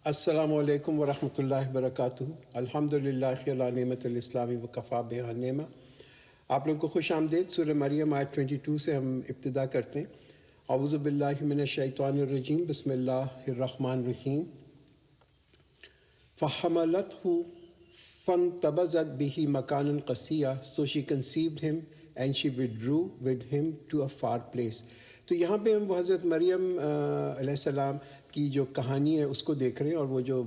السلام علیکم ورحمۃ اللہ وبرکاتہ. الحمد للہ علی نعمت الاسلامی وکفا بہا نعمہ. آپ لوگوں کو خوش آمدید. سورہ مریم آیت 22 سے ہم ابتدا کرتے ہیں. اعوذ باللہ من الشیطان الرجیم. بسم اللہ الرحمن الرحیم. فحملته فانتبذت به مکانا قصیا. So she conceived him and she withdrew with him to a far place. تو یہاں پہ ہم حضرت مریم علیہ السلام کی جو کہانی ہے اس کو دیکھ رہے ہیں، اور وہ جو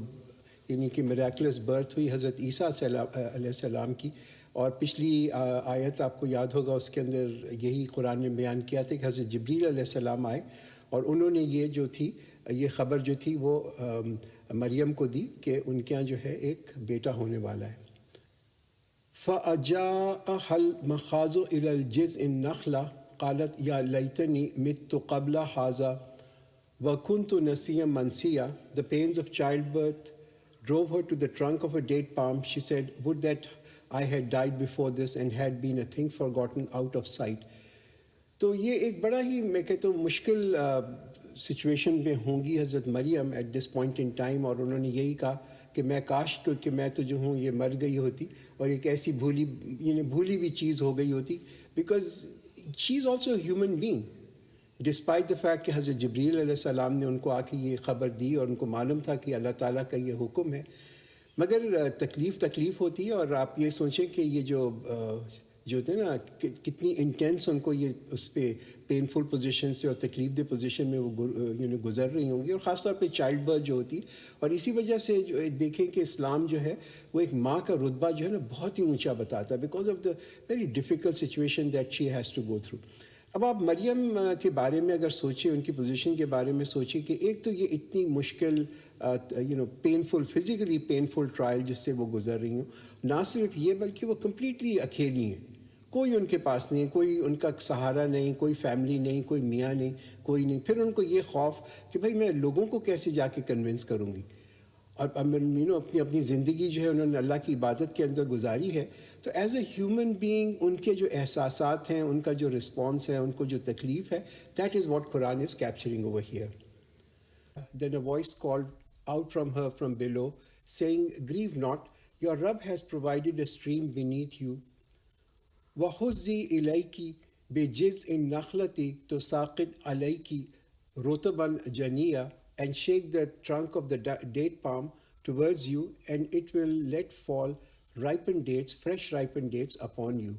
یعنی کہ میریکلس برتھ ہوئی حضرت عیسیٰ علیہ السلام کی. اور پچھلی آیت آپ کو یاد ہوگا، اس کے اندر یہی قرآن نے بیان کیا تھا کہ حضرت جبریل علیہ السلام آئے اور انہوں نے یہ خبر جو تھی وہ مریم کو دی کہ ان کے ہاں جو ہے ایک بیٹا ہونے والا ہے. فَأَجَاءَهَا الْمَخَاضُ إِلَى الْجِذْعِ النَّخْلَةِ قالت یا لیتنی مت قبل حاضا وکنت نسیا منسیا. The pains of childbirth drove her to the trunk of a date palm. She said, would that I had died before this and had been a thing forgotten out of sight. تو یہ ایک بڑا ہی میں کہتا ہوں مشکل situation میں ہوں گی حضرت Maryam at this point in time. اور انہوں نے یہی کہا کہ میں کاش کہ میں تو جو ہوں یہ مر گئی ہوتی اور ایک ایسی بھولی بھی چیز ہو گئی ہوتی. Because she is also human being despite the fact کہ حضرت جبریل علیہ السلام نے ان کو آ کے یہ خبر دی اور ان کو معلوم تھا کہ اللہ تعالیٰ کا یہ حکم ہے. مگر تکلیف ہوتی ہے. اور آپ یہ سوچیں کہ یہ جو ہوتے ہیں نا کتنی انٹینس ان کو یہ اس پہ پینفل پوزیشن سے اور تکلیف دہ پوزیشن میں وہ گزر رہی ہوں گی، اور خاص طور پہ چائلڈ برتھ جو ہوتی. اور اسی وجہ سے جو دیکھیں کہ اسلام جو ہے وہ ایک ماں کا رتبہ جو ہے نا بہت ہی اونچا بتاتا ہے because of the very difficult situation that she has to go through. اب آپ مریم کے بارے میں اگر سوچیں، ان کی پوزیشن کے بارے میں سوچیں کہ ایک تو یہ اتنی مشکل پینفل فزیکلی پینفل ٹرائل جس سے وہ گزر رہی ہوں. نہ صرف یہ بلکہ وہ کمپلیٹلی اکیلی ہیں، کوئی ان کے پاس نہیں، کوئی ان کا سہارا نہیں، کوئی فیملی نہیں، کوئی میاں نہیں، کوئی نہیں. پھر ان کو یہ خوف کہ بھائی میں لوگوں کو کیسے جا کے کنونس کروں گی. اور اپنی زندگی جو ہے انہوں نے اللہ کی عبادت کے اندر گزاری ہے. تو as a human being in کے جو احساسات ہیں، ان کا جو رسپانس ہے، ان کو جو تکلیف ہے، that is what Quran is capturing over here. Then a voice called out from her from below saying grieve not your رب has provided a stream beneath you وَحُزِّي إِلَيْكِ بِجِذْعِ النَّخْلَةِ تُسَاقِطْ عَلَيْكِ رُطَبًا جَنِيًّا and shake the trunk of the date palm towards you and it will let fall fresh ripened dates upon you.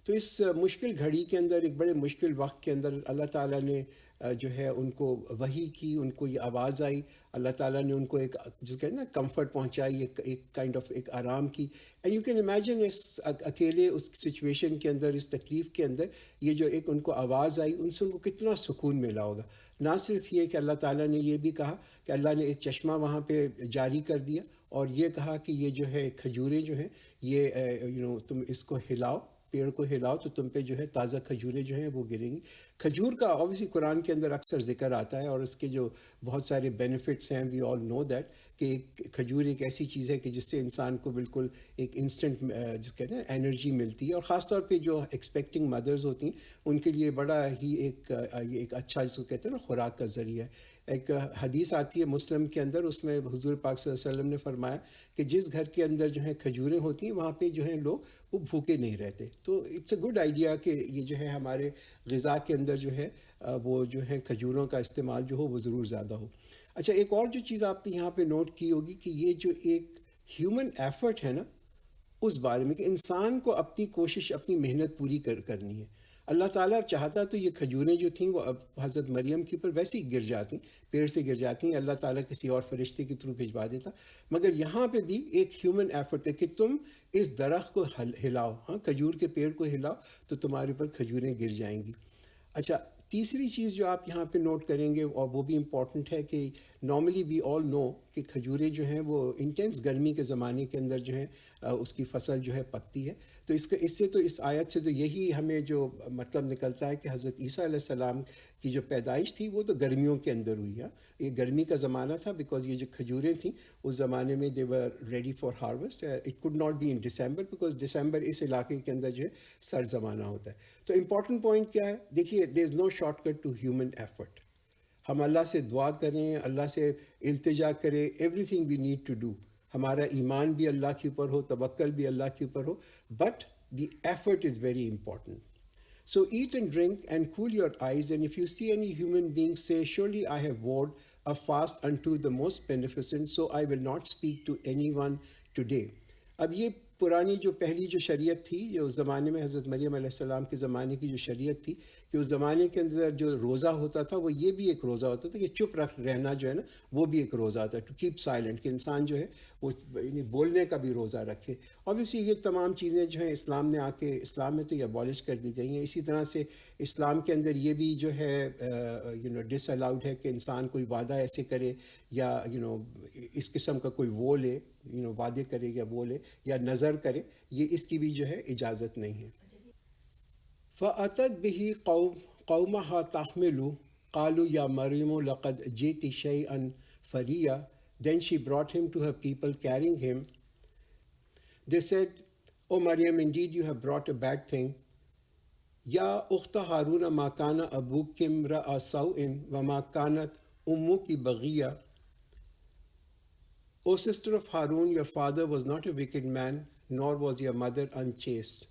تو اس مشکل گھڑی کے اندر، ایک بڑے مشکل وقت کے اندر اللہ تعالیٰ نے جو ہے ان کو وحی کی، ان کو یہ آواز آئی، اللہ تعالیٰ نے ان کو ایک جس کہتے ہیں نا کمفرٹ پہنچائی، ایک کائنڈ آف ایک آرام کی. اینڈ یو کین امیجن اس اکیلے اس سچویشن کے اندر، اس تکلیف کے اندر یہ جو ایک ان کو آواز آئی، ان سے ان کو کتنا سکون ملا ہوگا. نہ صرف یہ کہ اللہ تعالیٰ نے یہ بھی کہا کہ اللہ نے ایک چشمہ وہاں پہ جاری کر دیا اور یہ کہا کہ یہ جو ہے کھجوریں جو ہیں یہ تم اس کو ہلاؤ، پیڑ کو ہلاؤ تو تم پہ جو ہے تازہ کھجوریں جو ہیں وہ گریں گی. کھجور کا اوبیسلی قرآن کے اندر اکثر ذکر آتا ہے اور اس کے جو بہت سارے بینیفٹس ہیں، وی آل نو دیٹ کہ ایک کھجور ایک ایسی چیز ہے کہ جس سے انسان کو بالکل ایک انسٹنٹ جس کہتے ہیں انرجی ملتی ہے. اور خاص طور پہ جو ایکسپیکٹنگ مدرز ہوتی ہیں ان کے لیے بڑا ہی ایک اچھا جس کو کہتے ہیں نا خوراک کا ذریعہ ہے. ایک حدیث آتی ہے مسلم کے اندر، اس میں حضور پاک صلی اللہ علیہ وسلم نے فرمایا کہ جس گھر کے اندر جو ہے کھجوریں ہوتی ہیں وہاں پہ جو ہیں لوگ وہ بھوکے نہیں رہتے. تو اٹس اے گڈ آئیڈیا کہ یہ جو ہے ہمارے غذا کے اندر جو ہے وہ جو ہے کھجوروں کا استعمال جو ہو وہ ضرور زیادہ ہو. اچھا، ایک اور جو چیز آپ نے یہاں پہ نوٹ کی ہوگی کہ یہ جو ایک ہیومن ایفرٹ ہے نا اس بارے میں کہ انسان کو اپنی کوشش، اپنی محنت پوری کرنی ہے. اللہ تعالیٰ چاہتا تو یہ کھجوریں جو تھیں وہ اب حضرت مریم کے اوپر ویسے ہی گر جاتی، پیڑ سے گر جاتی ہیں، اللہ تعالیٰ کسی اور فرشتے کے تھرو بھجوا دیتا. مگر یہاں پہ بھی ایک ہیومن ایفرٹ ہے کہ تم اس درخت کو ہلاؤ، ہاں کھجور کے پیڑ کو ہلاؤ تو تمہارے اوپر کھجوریں گر جائیں گی. اچھا، تیسری چیز جو آپ یہاں پہ نوٹ کریں گے اور وہ بھی امپورٹنٹ ہے کہ نارملی وی آل نو کہ کھجوریں جو ہیں وہ انٹینس گرمی کے زمانے کے اندر جو ہے اس کی فصل جو ہے پکتی ہے. تو اس آیت سے تو یہی ہمیں جو مطلب نکلتا ہے کہ حضرت عیسیٰ علیہ السلام کی جو پیدائش تھی وہ تو گرمیوں کے اندر ہوئی ہے. یہ گرمی کا زمانہ تھا بیکاز یہ جو کھجوریں تھیں اس زمانے میں they were ready for harvest. It could not be in December because December اس علاقے کے اندر جو ہے سرد زمانہ ہوتا ہے. تو امپورٹنٹ پوائنٹ کیا ہے؟ دیکھیے، there is no shortcut to human effort. ہم اللہ سے دعا کریں, اللہ سے التجا کریں, everything we need to do. ہمارا ایمان بھی اللہ کے اوپر ہو, توکل بھی اللہ کے اوپر ہو, but the effort is very important. So eat and drink and cool your eyes, and if you see any human being, say, surely I have vowed a fast unto the most beneficent, so I will not speak to anyone today. اب یہ پرانی جو پہلی جو شریعت تھی, جو زمانے میں حضرت مریم علیہ السلام کے زمانے کی جو شریعت تھی, کہ اس زمانے کے اندر جو روزہ ہوتا تھا وہ یہ بھی ایک روزہ ہوتا تھا کہ چپ رہنا جو ہے نا وہ بھی ایک روزہ تھا, ٹو کیپ سائلنٹ, کہ انسان جو ہے وہ بولنے کا بھی روزہ رکھے. اوبویسلی یہ تمام چیزیں جو ہیں اسلام نے آ کے, اسلام میں تو یہ ابالش کر دی گئی ہیں. اسی طرح سے اسلام کے اندر یہ بھی جو ہے ڈس الاؤڈ ہے کہ انسان کوئی وعدہ ایسے کرے یا اس قسم کا کوئی وہ لے, وعدے کرے یا وہ لے یا نظر کرے, یہ اس کی بھی جو ہے اجازت نہیں ہے. فَأَتَتْ بِهِ قَوْمَهَا تَحْمِلُ قَالُوا يَا مَرْيَمُ لَقَدْ جِئْتِ شَيْئًا فَرِيًّا. Then she brought him to her people carrying him. They said, O Maryam, indeed you have brought a bad thing. Ya ukhta Haruna ma kana abuki imra'a saw'in wa ma kanat ummuki baghiya. O sister of Harun, your father was not a wicked man, nor was your mother unchaste.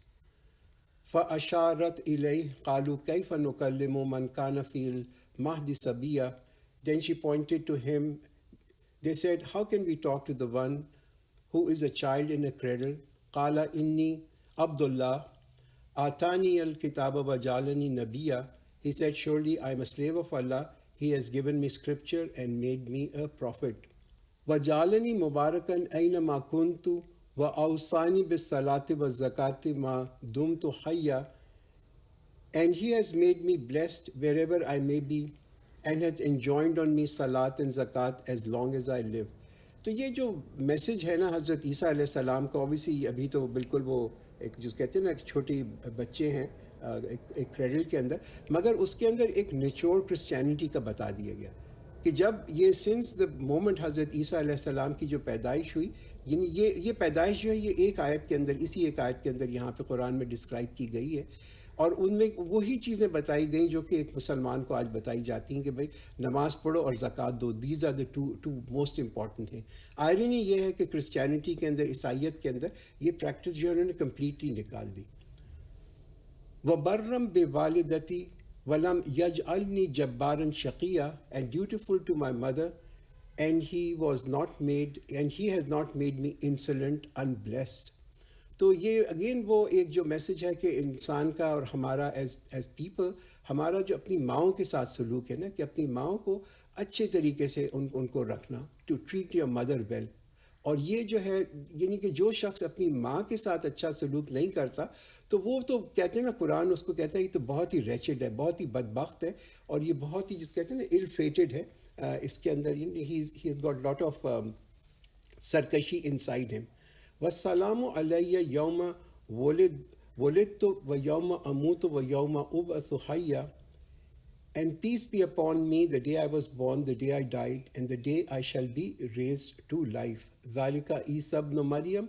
فَأَشَارَتْ إِلَيْهِ قَالُوا كَيْفَ نُكَلِّمُ مَنْ كَانَ فِي الْمَهْدِ صَبِيًّا. Then she pointed to him. They said, how can we talk to the one who is a child in a cradle? قَالَ إِنِّي عَبْدُ اللَّهِ آتَانِيَ الْكِتَابَ وَجَعَلَنِي نَبِيًّا. He said, surely I am a slave of Allah. He has given me scripture and made me a prophet. وَجَعَلَنِي مُبَارَكًا أَيْنَمَا كُنْتُ وَأَوْصَانِي بِالصَّلَاةِ وَالزَّكَاةِ مَا دُمْتُ حَيًّا. And he has made me blessed wherever I may be, and has enjoined on me salat and zakat as long as I live. تو یہ جو message ہے نا حضرت عیسیٰ علیہ السلام کا, اوبیسلی ابھی تو بالکل وہ ایک جس کہتے ہیں نا ایک چھوٹی بچے ہیں ایک کریڈل کے اندر, مگر اس کے اندر ایک نچوڑ کرسچینٹی کا بتا دیا گیا کہ جب یہ سنس دا مومنٹ حضرت عیسیٰ علیہ السلام کی جو پیدائش ہوئی, یعنی یہ پیدائش جو ہے یہ ایک آیت کے اندر, اسی ایک آیت کے اندر یہاں پہ قرآن میں ڈسکرائب کی گئی ہے, اور ان میں وہی چیزیں بتائی گئیں جو کہ ایک مسلمان کو آج بتائی جاتی ہیں کہ بھائی نماز پڑھو اور زکوٰۃ دو. These are the two most important ہیں. آئرنی یہ ہے کہ کرسچینٹی کے اندر, عیسائیت کے اندر یہ پریکٹس جو ہے انہوں نے کمپلیٹلی نکال دی. وَبَرًّا بِوَالِدَتِي وَلَمْ يَجْعَلْنِي جَبَّارًا شَقِيًّا. And dutiful to my mother, and he has not made me insolent, unblessed. تو یہ اگین وہ ایک جو میسج ہے کہ انسان کا اور ہمارا ایز پیپل, ہمارا جو اپنی ماؤں کے ساتھ سلوک ہے نا, کہ اپنی ماؤں کو اچھے طریقے سے ان کو رکھنا, to treat your mother well. اور یہ جو ہے یعنی کہ جو شخص اپنی ماں کے ساتھ اچھا سلوک نہیں کرتا تو وہ تو کہتے ہیں نا, قرآن اس کو کہتا ہے یہ تو بہت ہی ریچڈ ہے, بہت ہی بدبخت ہے, اور یہ بہت ہی جس کہتے ہیں نا ال فیٹڈ ہے. اس کے اندر ہی ہیز گاٹ لاٹ آف سرکشی ان سائڈ ہم. والسلام علیہ یوم ولدت و یوم اموت و یوم ابعث حیا. And peace be upon me the day I was born, the day I died, and the day I shall be raised to life. ذَلِكَ عِيسَى ابْنُ مَرْيَمَ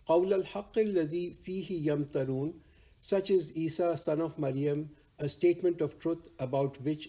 قَوْلَ الْحَقِّ الَّذِي فِيهِ يَمْتَرُونَ. Such is Isa, son of Maryam, a statement of truth about which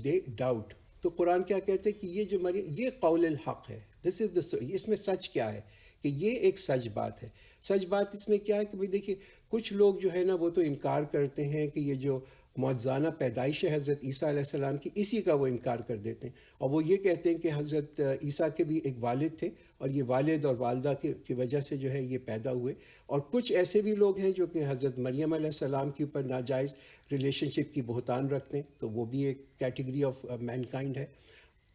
they doubt. تو قرآن کیا کہتے ہیں کہ یہ جو مریم, یہ قول الحق ہے. دس از دا, اس میں سچ کیا ہے کہ یہ ایک سچ بات ہے. سچ بات اس میں کیا ہے کہ بھئی دیکھیے کچھ لوگ جو ہے نا وہ تو انکار کرتے ہیں کہ یہ جو معجزانہ پیدائش ہے حضرت عیسیٰ علیہ السلام کی, اسی کا وہ انکار کر دیتے ہیں, اور وہ یہ کہتے ہیں کہ حضرت عیسیٰ کے بھی ایک والد تھے اور یہ والد اور والدہ کی وجہ سے جو ہے یہ پیدا ہوئے. اور کچھ ایسے بھی لوگ ہیں جو کہ حضرت مریم علیہ السلام کے اوپر ناجائز ریلیشن شپ کی بہتان رکھتے ہیں, تو وہ بھی ایک کیٹیگری آف مین کائنڈ ہے.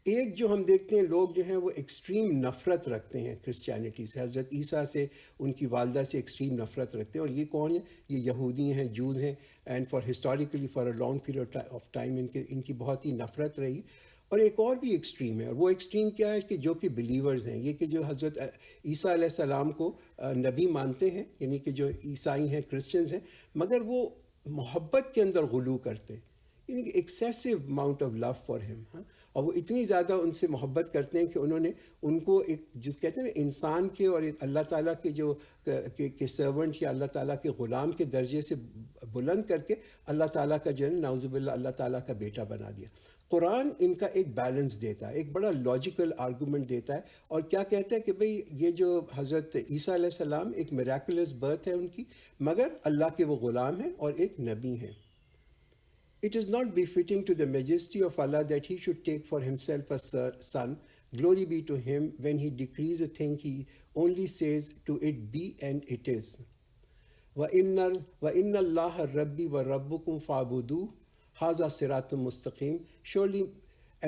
ایک جو ہم دیکھتے ہیں لوگ جو ہیں وہ ایکسٹریم نفرت رکھتے ہیں کرسچینٹی سے, حضرت عیسیٰ سے, ان کی والدہ سے ایکسٹریم نفرت رکھتے ہیں. اور یہ کون ہیں؟ یہ یہودی ہیں, جوز ہیں, and historically for a long period of time ان کی بہت ہی نفرت رہی. اور ایک اور بھی ایکسٹریم ہے, اور وہ ایکسٹریم کیا ہے کہ جو کہ بلیورز ہیں, یہ کہ جو حضرت عیسیٰ علیہ السلام کو نبی مانتے ہیں, یعنی کہ جو عیسائی ہیں, کرسچنز ہیں, مگر وہ محبت کے اندر غلو کرتے ہیں یعنی کہ excessive amount of love for ہم. اور وہ اتنی زیادہ ان سے محبت کرتے ہیں کہ انہوں نے ان کو ایک جس کہتے ہیں نا انسان کے اور ایک اللہ تعالیٰ کے جو کہ سرونٹ یا اللہ تعالیٰ کے غلام کے درجے سے بلند کر کے اللہ تعالیٰ کا جو ہے نعوذ باللہ اللہ تعالیٰ کا بیٹا بنا دیا. قرآن ان کا ایک بیلنس دیتا ہے, ایک بڑا لاجیکل آرگومنٹ دیتا ہے, اور کیا کہتا ہے کہ بھئی یہ جو حضرت عیسیٰ علیہ السلام ایک میراکولس برتھ ہے ان کی, مگر اللہ کے وہ غلام ہیں اور ایک نبی ہیں. It is not befitting to the majesty of Allah that he should take for himself a son. Glory be to him. When he decrees a thing, he only says to it be, and it is. وَإِنَّ اللَّهَ رَبِّي وَرَبُّكُمْ فَاعْبُدُوهُ هَذَا صِرَاطٌ مُسْتَقِيمٌ.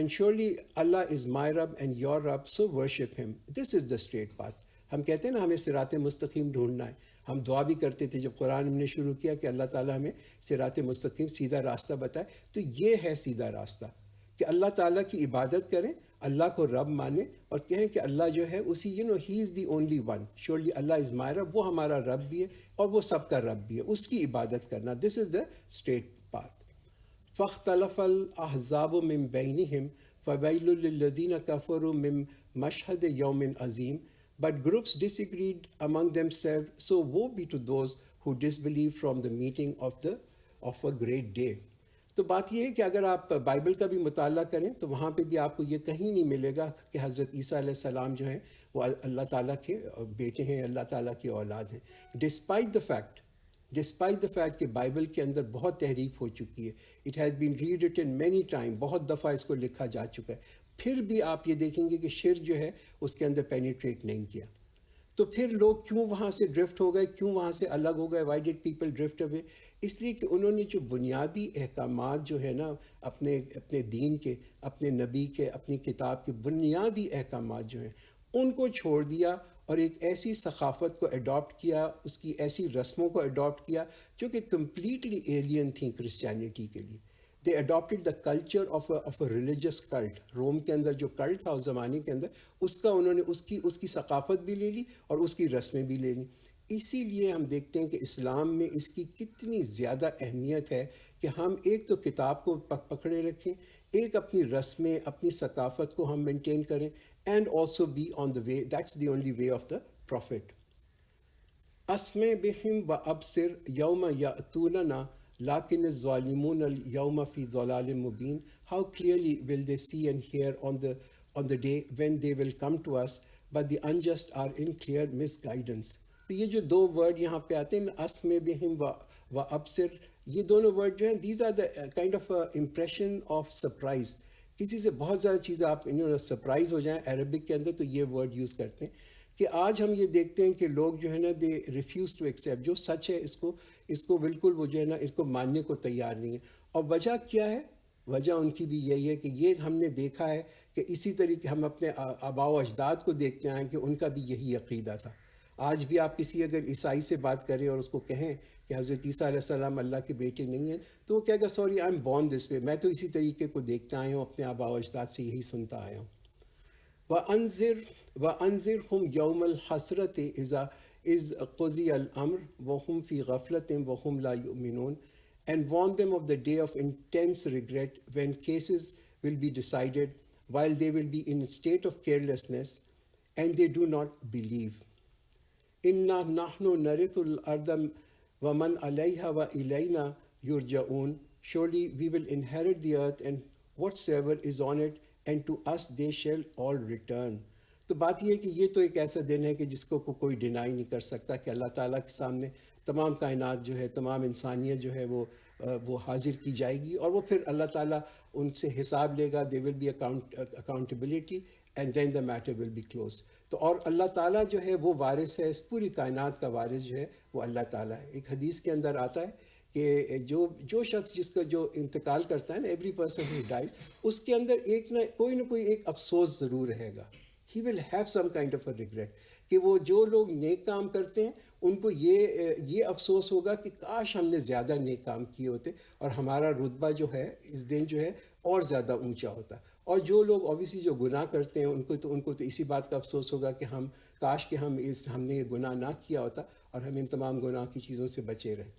Surely Allah is my Rabb and your Rabb, so worship him. This is the straight path. ہم کہتے ہیں نا ہمیں صراط مستقیم ڈھونڈنا ہے. ہم دعا بھی کرتے تھے جب قرآن ہم نے شروع کیا کہ اللہ تعالیٰ ہمیں صراط مستقیم سیدھا راستہ بتائے. تو یہ ہے سیدھا راستہ کہ اللہ تعالیٰ کی عبادت کریں, اللہ کو رب مانیں, اور کہیں کہ اللہ جو ہے اسی ہی از دی اونلی ون. شیورلی اللہ از مائی رب, وہ ہمارا رب بھی ہے اور وہ سب کا رب بھی ہے, اس کی عبادت کرنا. دس از دا اسٹریٹ پاتھ. فاختلف الاحزاب من بینہم فویل للذین کفروا من مشہد یوم عظیم. But groups disagreed among themselves, so woe be to those who disbelieve from the meeting of a great day. تو بات یہ ہے کہ اگر آپ بائبل کا بھی مطالعہ کریں تو وہاں پہ بھی آپ کو یہ کہیں نہیں ملے گا کہ حضرت عیسیٰ علیہ السلام جو ہیں وہ اللہ تعالیٰ کے بیٹے ہیں, اللہ تعالیٰ کی اولاد ہیں. ڈسپائٹ دا فیکٹ کہ بائبل کے اندر بہت تحریف ہو چکی ہے. It has been rewritten many time, بہت دفعہ اس کو لکھا جا چکا ہے. پھر بھی آپ یہ دیکھیں گے کہ شرک جو ہے اس کے اندر پینیٹریٹ نہیں کیا. تو پھر لوگ کیوں وہاں سے ڈرفٹ ہو گئے, کیوں وہاں سے الگ ہو گئے؟ وائی ڈڈ پیپل ڈرفٹ اوے؟ اس لیے کہ انہوں نے جو بنیادی احکامات جو ہے نا اپنے دین کے, اپنے نبی کے, اپنی کتاب کے بنیادی احکامات جو ہیں ان کو چھوڑ دیا اور ایک ایسی ثقافت کو اڈاپٹ کیا, اس کی ایسی رسموں کو اڈاپٹ کیا جو کہ کمپلیٹلی ایلین تھیں کرسچینٹی کے لیے. They adopted the culture of a religious cult. روم کے اندر جو کلٹ تھا اس زمانے کے اندر, اس کا انہوں نے اس کی ثقافت بھی لے لی اور اس کی رسمیں بھی لے لی. اسی لیے ہم دیکھتے ہیں کہ اسلام میں اس کی کتنی زیادہ اہمیت ہے کہ ہم ایک تو کتاب کو پکڑے رکھیں, ایک اپنی رسمیں, اپنی ثقافت کو ہم مینٹین کریں, and also be on the way. That's the only way of the prophet. اسمع بہم و ابصر یوم یأتوننا لَكِنَّ الظَّالِمُونَ الْيَوْمَ فِي ضَلَالٍ مُبِينٍ. How clearly will they see and hear on the day when they will come to us, but the unjust are in clear misguidance. تو یہ جو دو word یہاں پہ آتے ہیں, اسمع بہم و ابصر, یہ دونوں ورڈ جو ہیں these are the kind of impression of surprise. کسی سے بہت زیادہ چیزیں آپ سرپرائز ہو جائیں عربک کے اندر تو یہ ورڈ یوز کرتے ہیں. کہ آج ہم یہ دیکھتے ہیں کہ لوگ جو ہے نا دے ریفیوز ٹو ایکسیپٹ, جو سچ ہے اس کو بالکل وہ جو ہے نا اس کو ماننے کو تیار نہیں ہے. اور وجہ کیا ہے؟ وجہ ان کی بھی یہی ہے کہ یہ ہم نے دیکھا ہے کہ اسی طریقے ہم اپنے آباء و اجداد کو دیکھتے ہیں کہ ان کا بھی یہی عقیدہ تھا. آج بھی آپ کسی اگر عیسائی سے بات کریں اور اس کو کہیں کہ حضرت عیسیٰ علیہ السلام اللہ کے بیٹے نہیں ہیں, تو وہ کہے گا sorry I am born this way, میں تو اسی طریقے کو دیکھتا آیا ہوں, اپنے آباء و اجداد سے یہی سنتا آیا ہوں. وَأَنذِرْهُمْ يَوْمَ الْحَسْرَةِ إِذْ قُضِيَ الْأَمْرُ وَهُمْ فِي غَفْلَةٍ وَهُمْ لَا يُؤْمِنُونَ. And warn them of the day of intense regret when cases will be decided while they will be in a state of carelessness and they do not believe. إِنَّا نَحْنُ نَرِثُ الْأَرْضَ وَمَنْ عَلَيْهَا وَإِلَيْنَا يُرْجَعُونَ. Surely we will inherit the earth and whatsoever is on it, and to us they shall all return. تو بات یہ ہے کہ یہ تو ایک ایسا دن ہے کہ جس کو کوئی ڈینائی نہیں کر سکتا کہ اللہ تعالیٰ کے سامنے تمام کائنات جو ہے, تمام انسانیت جو ہے وہ حاضر کی جائے گی, اور وہ پھر اللہ تعالیٰ ان سے حساب لے گا. They will be accountability and then the matter will be close. تو اور اللہ تعالیٰ جو ہے وہ وارث ہے, اس پوری کائنات کا وارث جو ہے وہ اللہ تعالیٰ ہے. ایک حدیث کے اندر آتا ہے کہ جو شخص جس کا جو انتقال کرتا ہے نا, ایوری پرسن ہو ڈائز, اس کے اندر ایک نہ کوئی ایک افسوس ضرور رہے گا. He will have some kind of a regret کہ وہ جو لوگ نیک کام کرتے ہیں ان کو یہ افسوس ہوگا کہ کاش ہم نے زیادہ نیک کام کیے ہوتے اور ہمارا رتبہ جو ہے اس دن جو ہے اور زیادہ اونچا ہوتا. اور جو لوگ اوبیسلی جو گناہ کرتے ہیں ان کو تو اسی بات کا افسوس ہوگا کہ کاش کہ ہم نے یہ گناہ نہ کیا ہوتا اور ہم ان تمام گناہ کی چیزوں سے بچے رہیں.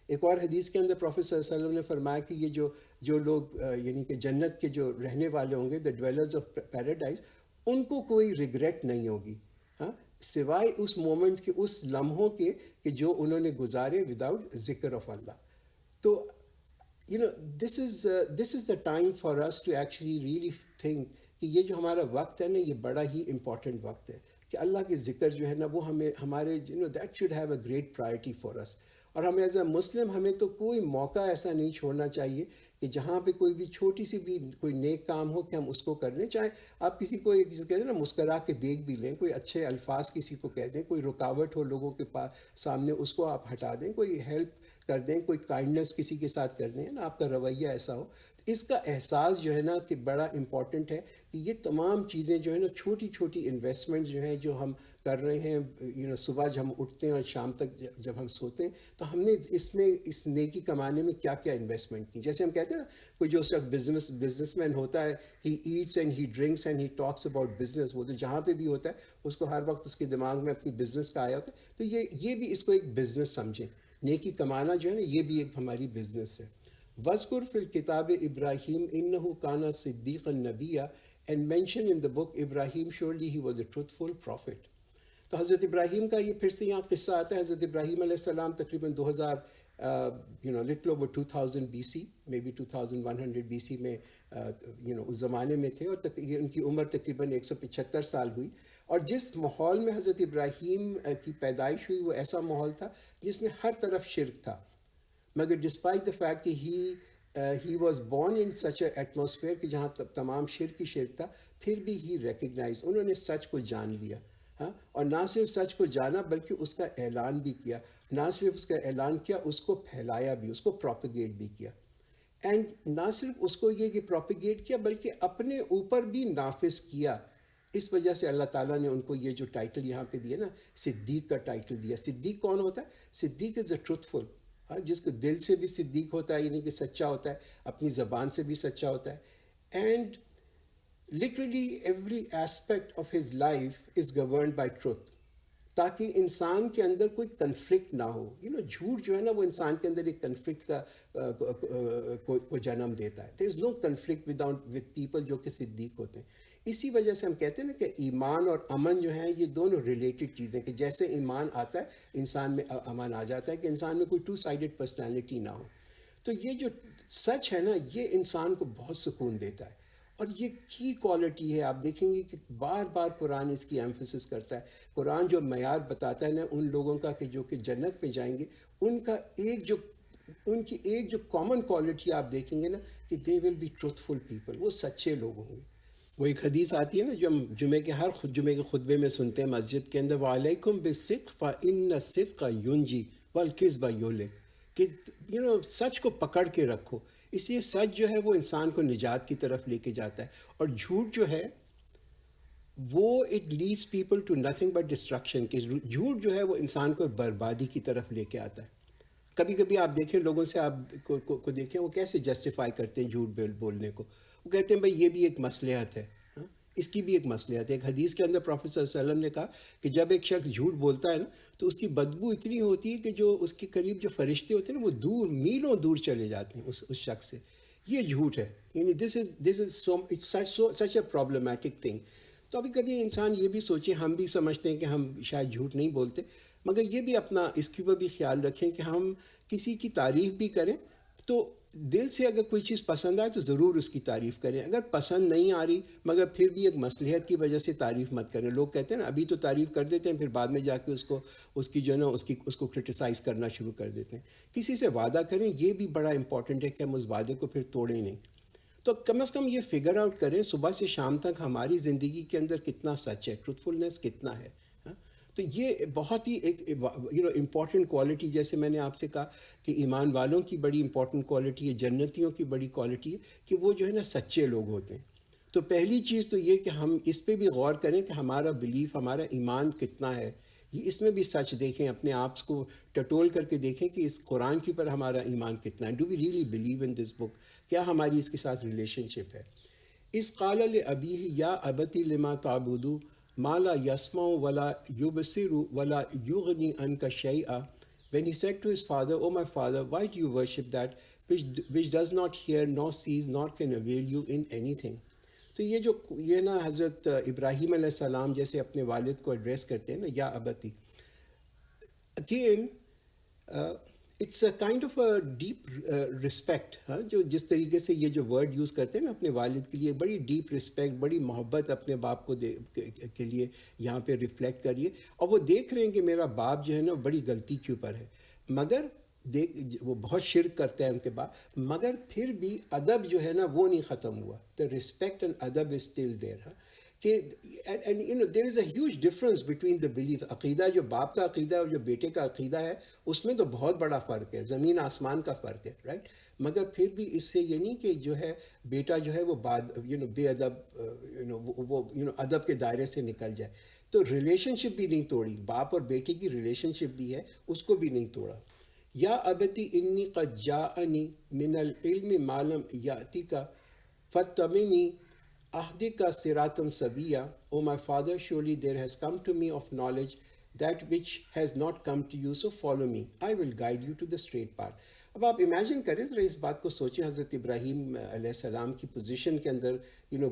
ایک اور حدیث کے اندر پروفیٹ صلی اللہ علیہ وسلم نے فرمایا کہ یہ جو لوگ یعنی کہ جنت کے جو رہنے والے ہوں گے، دا ڈویلرز آف پیراڈائز، ان کو کوئی ریگریٹ نہیں ہوگی، ہاں، سوائے اس مومنٹ کے، اس لمحوں کے کہ جو انہوں نے گزارے وداؤٹ ذکر آف اللہ. تو this is the time for us to actually really think کہ یہ جو ہمارا وقت ہے نا، یہ بڑا ہی امپورٹنٹ وقت ہے کہ اللہ کے ذکر جو ہے نا وہ ہمیں ہمارے that should have a great priority for us. اور ہمیں ایز اے مسلم ہمیں تو کوئی موقع ایسا نہیں چھوڑنا چاہیے کہ جہاں پہ کوئی بھی چھوٹی سی بھی کوئی نیک کام ہو کہ ہم اس کو کر لیں. چاہے آپ کسی کو ایک کہتے ہیں نا مسکرا کے دیکھ بھی لیں، کوئی اچھے الفاظ کسی کو کہہ دیں، کوئی رکاوٹ ہو لوگوں کے پاس سامنے اس کو آپ ہٹا دیں، کوئی ہیلپ کر دیں، کوئی کائنڈنس کسی کے ساتھ کر دیں نا، آپ کا رویہ ایسا ہو. اس کا احساس جو ہے نا کہ بڑا امپورٹنٹ ہے کہ یہ تمام چیزیں جو ہے نا، چھوٹی چھوٹی انویسٹمنٹ جو ہیں جو ہم کر رہے ہیں، صبح جب ہم اٹھتے ہیں اور شام تک جب ہم سوتے ہیں، تو ہم نے اس نیکی کمانے میں کیا کیا انویسٹمنٹ کی. جیسے ہم کہتے ہیں نا، کوئی جو بزنس مین ہوتا ہے، he eats and he drinks and he talks about business, وہ تو جہاں پہ بھی ہوتا ہے اس کو ہر وقت اس کے دماغ میں اپنی بزنس کا آیا ہوتا ہے. تو یہ بھی اس کو ایک بزنس سمجھیں. نیکی کمانا جو ہے نا، یہ بھی ایک ہماری بزنس ہے. وَاذْكُرْ فِي الْكِتَابِ إِبْرَاهِيمَ إِنَّهُ كَانَ صِدِّيقًا نَبِيًّا, and mention in the book Ibrahim, surely he was a truthful prophet. تو حضرت ابراہیم کا یہ پھر سے یہاں قصہ آتا ہے. حضرت ابراہیم علیہ السلام تقریباً 2000 B C, maybe 2100 B C میں اس زمانے میں تھے، اور ان کی عمر تقریباً 175 سال ہوئی. اور جس ماحول میں حضرت ابراہیم کی پیدائش ہوئی وہ ایسا ماحول تھا جس میں ہر طرف شرک تھا. مگر ڈسپائٹ دا فیکٹ کہ he was born in such a atmosphere کہ جہاں تمام شرک ہی شرک تھا، پھر بھی ہی ریکگنائز، انہوں نے سچ کو جان لیا. ہاں، اور نہ صرف سچ کو جانا بلکہ اس کا اعلان بھی کیا. نہ صرف اس کا اعلان کیا، اس کو پھیلایا بھی، اس کو پروپیگیٹ بھی کیا. اینڈ نہ صرف اس کو یہ کہ پروپیگیٹ کیا بلکہ اپنے اوپر بھی نافذ کیا. اس وجہ سے اللہ تعالیٰ نے ان کو یہ جو ٹائٹل یہاں پہ دیا نا، صدیق کا ٹائٹل دیا. صدیق کون ہوتا ہے؟ صدیق از اے ٹروتھفل، جس کو دل سے بھی صدیق ہوتا ہے، یعنی کہ سچا ہوتا ہے، اپنی زبان سے بھی سچا ہوتا ہے. And literally every aspect of his life is governed by truth، تاکہ انسان کے اندر کوئی کنفلکٹ نہ ہو. جھوٹ جو ہے نا وہ انسان کے اندر ایک کنفلکٹ کو جنم دیتا ہے. there is no conflict with people جو کہ صدیق ہوتے ہیں. اسی وجہ سے ہم کہتے ہیں نا کہ ایمان اور امن جو ہیں یہ دونوں ریلیٹڈ چیزیں، کہ جیسے ایمان آتا ہے انسان میں امن آ جاتا ہے، کہ انسان میں کوئی ٹو سائیڈڈ پرسنالٹی نہ ہو. تو یہ جو سچ ہے نا، یہ انسان کو بہت سکون دیتا ہے. اور یہ کی کوالٹی ہے. آپ دیکھیں گے کہ بار بار قرآن اس کی ایمفسس کرتا ہے. قرآن جو معیار بتاتا ہے نا ان لوگوں کا کہ جو کہ جنت میں جائیں گے، ان کی ایک جو کامن کوالٹی آپ دیکھیں گے نا کہ دے ول بی ٹروتھفل پیپل، وہ سچے لوگ ہوں گے. وہ ایک حدیث آتی ہے نا جو ہم جمعے کے خطبے میں سنتے ہیں مسجد کے اندر، وعلیکم بالصدق فإن الصدق ینجی والکذب یہلک، کہ سچ کو پکڑ کے رکھو. اس لیے سچ جو ہے وہ انسان کو نجات کی طرف لے کے جاتا ہے، اور جھوٹ جو ہے وہ it leads people to nothing but destruction. کہ جھوٹ جو ہے وہ انسان کو بربادی کی طرف لے کے آتا ہے. کبھی کبھی آپ دیکھیں لوگوں سے، آپ کو دیکھیں وہ کیسے جسٹیفائی کرتے ہیں جھوٹ بولنے کو. وہ کہتے ہیں بھائی یہ بھی ایک مصلحت ہے، اس کی بھی ایک مصلحت ہے. ایک حدیث کے اندر پروفیٹ صلی اللہ علیہ وسلم نے کہا کہ جب ایک شخص جھوٹ بولتا ہے نا تو اس کی بدبو اتنی ہوتی ہے کہ جو اس کے قریب جو فرشتے ہوتے ہیں نا وہ دور میلوں دور چلے جاتے ہیں اس شخص سے. یہ جھوٹ ہے، یعنی دس از سچ اے پرابلمٹک تھنگ. تو ابھی کبھی انسان یہ بھی سوچے، ہم بھی سمجھتے ہیں کہ ہم شاید جھوٹ نہیں بولتے، مگر یہ بھی اپنا اس کے اوپر بھی خیال رکھیں کہ ہم کسی کی تعریف بھی کریں تو دل سے اگر کوئی چیز پسند آئے تو ضرور اس کی تعریف کریں. اگر پسند نہیں آ رہی مگر پھر بھی ایک مصلحت کی وجہ سے تعریف مت کریں. لوگ کہتے ہیں نا ابھی تو تعریف کر دیتے ہیں، پھر بعد میں جا کے اس کی جو ہے نا اس کو کرٹیسائز کرنا شروع کر دیتے ہیں. کسی سے وعدہ کریں، یہ بھی بڑا امپورٹنٹ ہے کہ ہم اس وعدے کو پھر توڑیں نہیں. تو کم از کم یہ فگر آؤٹ کریں صبح سے شام تک ہماری زندگی کے اندر کتنا سچ ہے، ٹروتھفلنس کتنا ہے. تو یہ بہت ہی ایک امپورٹنٹ کوالٹی، جیسے میں نے آپ سے کہا کہ ایمان والوں کی بڑی امپورٹنٹ کوالٹی ہے، جنتیوں کی بڑی کوالٹی ہے کہ وہ جو ہے نا سچے لوگ ہوتے ہیں. تو پہلی چیز تو یہ کہ ہم اس پہ بھی غور کریں کہ ہمارا بلیف، ہمارا ایمان کتنا ہے. اس میں بھی سچ دیکھیں، اپنے آپ کو ٹٹول کر کے دیکھیں کہ اس قرآن کے پر ہمارا ایمان کتنا ہے. Do we really believe in this book? کیا ہماری اس کے ساتھ ریلیشن شپ ہے؟ اس قال لأبیہ یا ابتی لما تعبدو ما لا یسمع ولا یبصر ولا یغنی عنک شیئا when he said to his father, "Oh my father, why do you worship that which does not hear, nor sees, nor can avail you in anything?" تو یہ نا حضرت ابراہیم علیہ السلام جیسے اپنے والد کو ایڈریس کرتے ہیں نا، یا ابتی، again it's a kind of a deep respect. ہاں، جو جس طریقے سے یہ جو ورڈ یوز کرتے ہیں نا اپنے والد کے لیے، بڑی ڈیپ رسپیکٹ، بڑی محبت اپنے باپ کو کے لیے یہاں پہ ریفلیکٹ کریے. اور وہ دیکھ رہے ہیں کہ میرا باپ جو ہے نا بڑی غلطی کے اوپر ہے، مگر وہ بہت شرک کرتا ہے ان کے باپ، مگر پھر بھی ادب جو ہے نا وہ نہیں ختم ہوا. دا رسپیکٹ اینڈ ادب از اسٹل دیر. کہ there is a huge difference between the belief. عقیدہ جو باپ کا عقیدہ اور جو بیٹے کا عقیدہ ہے اس میں تو بہت بڑا فرق ہے، زمین آسمان کا فرق ہے، رائٹ. مگر پھر بھی اس سے یہ نہیں کہ جو ہے بیٹا جو ہے وہ بے ادب وہ ادب کے دائرے سے نکل جائے. تو ریلیشن شپ بھی نہیں توڑی، باپ اور بیٹے کی ریلیشن شپ بھی ہے، اس کو بھی نہیں توڑا. یا ابتی انی قد جاءنی من العلم ما لم یأتک فاتبعنی اہدک صراطا سویا. O my father, surely there has come to me of knowledge that which has not come to you, so follow me, I will guide you to the straight path. اب آپ امیجن کریں ذرا اس بات کو سوچیں، حضرت ابراہیم علیہ السلام کی پوزیشن کے اندر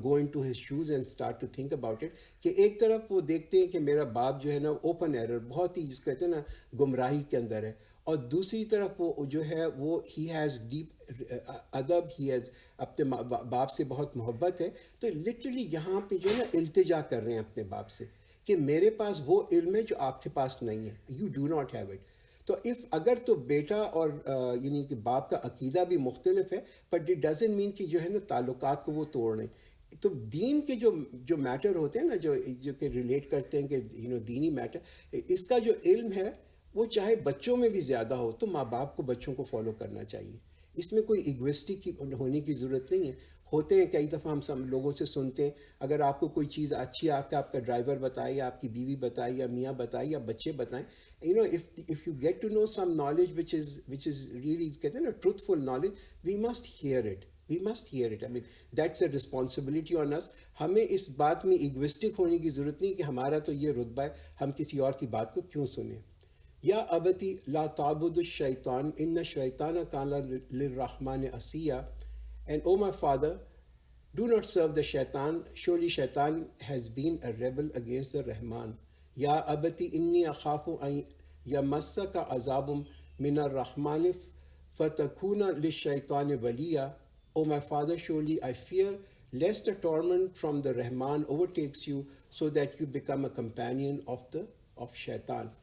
go in to his shoes and start to think about it. کہ ایک طرف وہ دیکھتے ہیں کہ میرا باپ جو ہے نا اوپن ایرر، بہت ہی جس کہتے ہیں نا گمراہی کے اندر ہے، اور دوسری طرف وہ جو ہے وہ ہی ہیز ڈیپ ادب، ہی ہیز اپنے باپ سے بہت محبت ہے. تو لٹرلی یہاں پہ جو ہے نا التجا کر رہے ہیں اپنے باپ سے کہ میرے پاس وہ علم ہے جو آپ کے پاس نہیں ہے، you do not have it. تو اگر تو بیٹا اور یعنی کہ باپ کا عقیدہ بھی مختلف ہے، بٹ اٹ ڈزنٹ مین کہ جو ہے نا تعلقات کو وہ توڑ لیں. تو دین کے جو میٹر ہوتے ہیں نا جو کہ ریلیٹ کرتے ہیں کہ دینی میٹر، اس کا جو علم ہے وہ چاہے بچوں میں بھی زیادہ ہو تو ماں باپ کو بچوں کو فالو کرنا چاہیے. اس میں کوئی ایگوسٹک ہونے کی ضرورت نہیں ہے. ہوتے ہیں کئی دفعہ ہم سب لوگوں سے سنتے ہیں، اگر آپ کو کوئی چیز اچھی آپ کا ڈرائیور بتائے یا آپ کی بیوی بتائے یا میاں بتائے یا بچے بتائیں، if you get to know some knowledge which is really کہتے ہیں نا truthful knowledge, we must hear it. I mean that's a responsibility on us. ہمیں اس بات میں ایگوسٹک ہونے کی ضرورت نہیں کہ ہمارا تو یہ رتبہ ہے، ہم کسی اور کی بات کو کیوں سنیں. یا ابتی لا تعبد الشیطان ان الشیطان کان للرحمن عصیا. And oh my father, do not serve the shaitan, surely shaitan has been a rebel against the Rahman. Ya abati inni akhafu an yamassaka azabum min ar-Rahman fatakuna lish-shaytani waliya. Oh my father, surely I fear lest the torment from the Rahman overtakes you so that you become a companion of shaitan.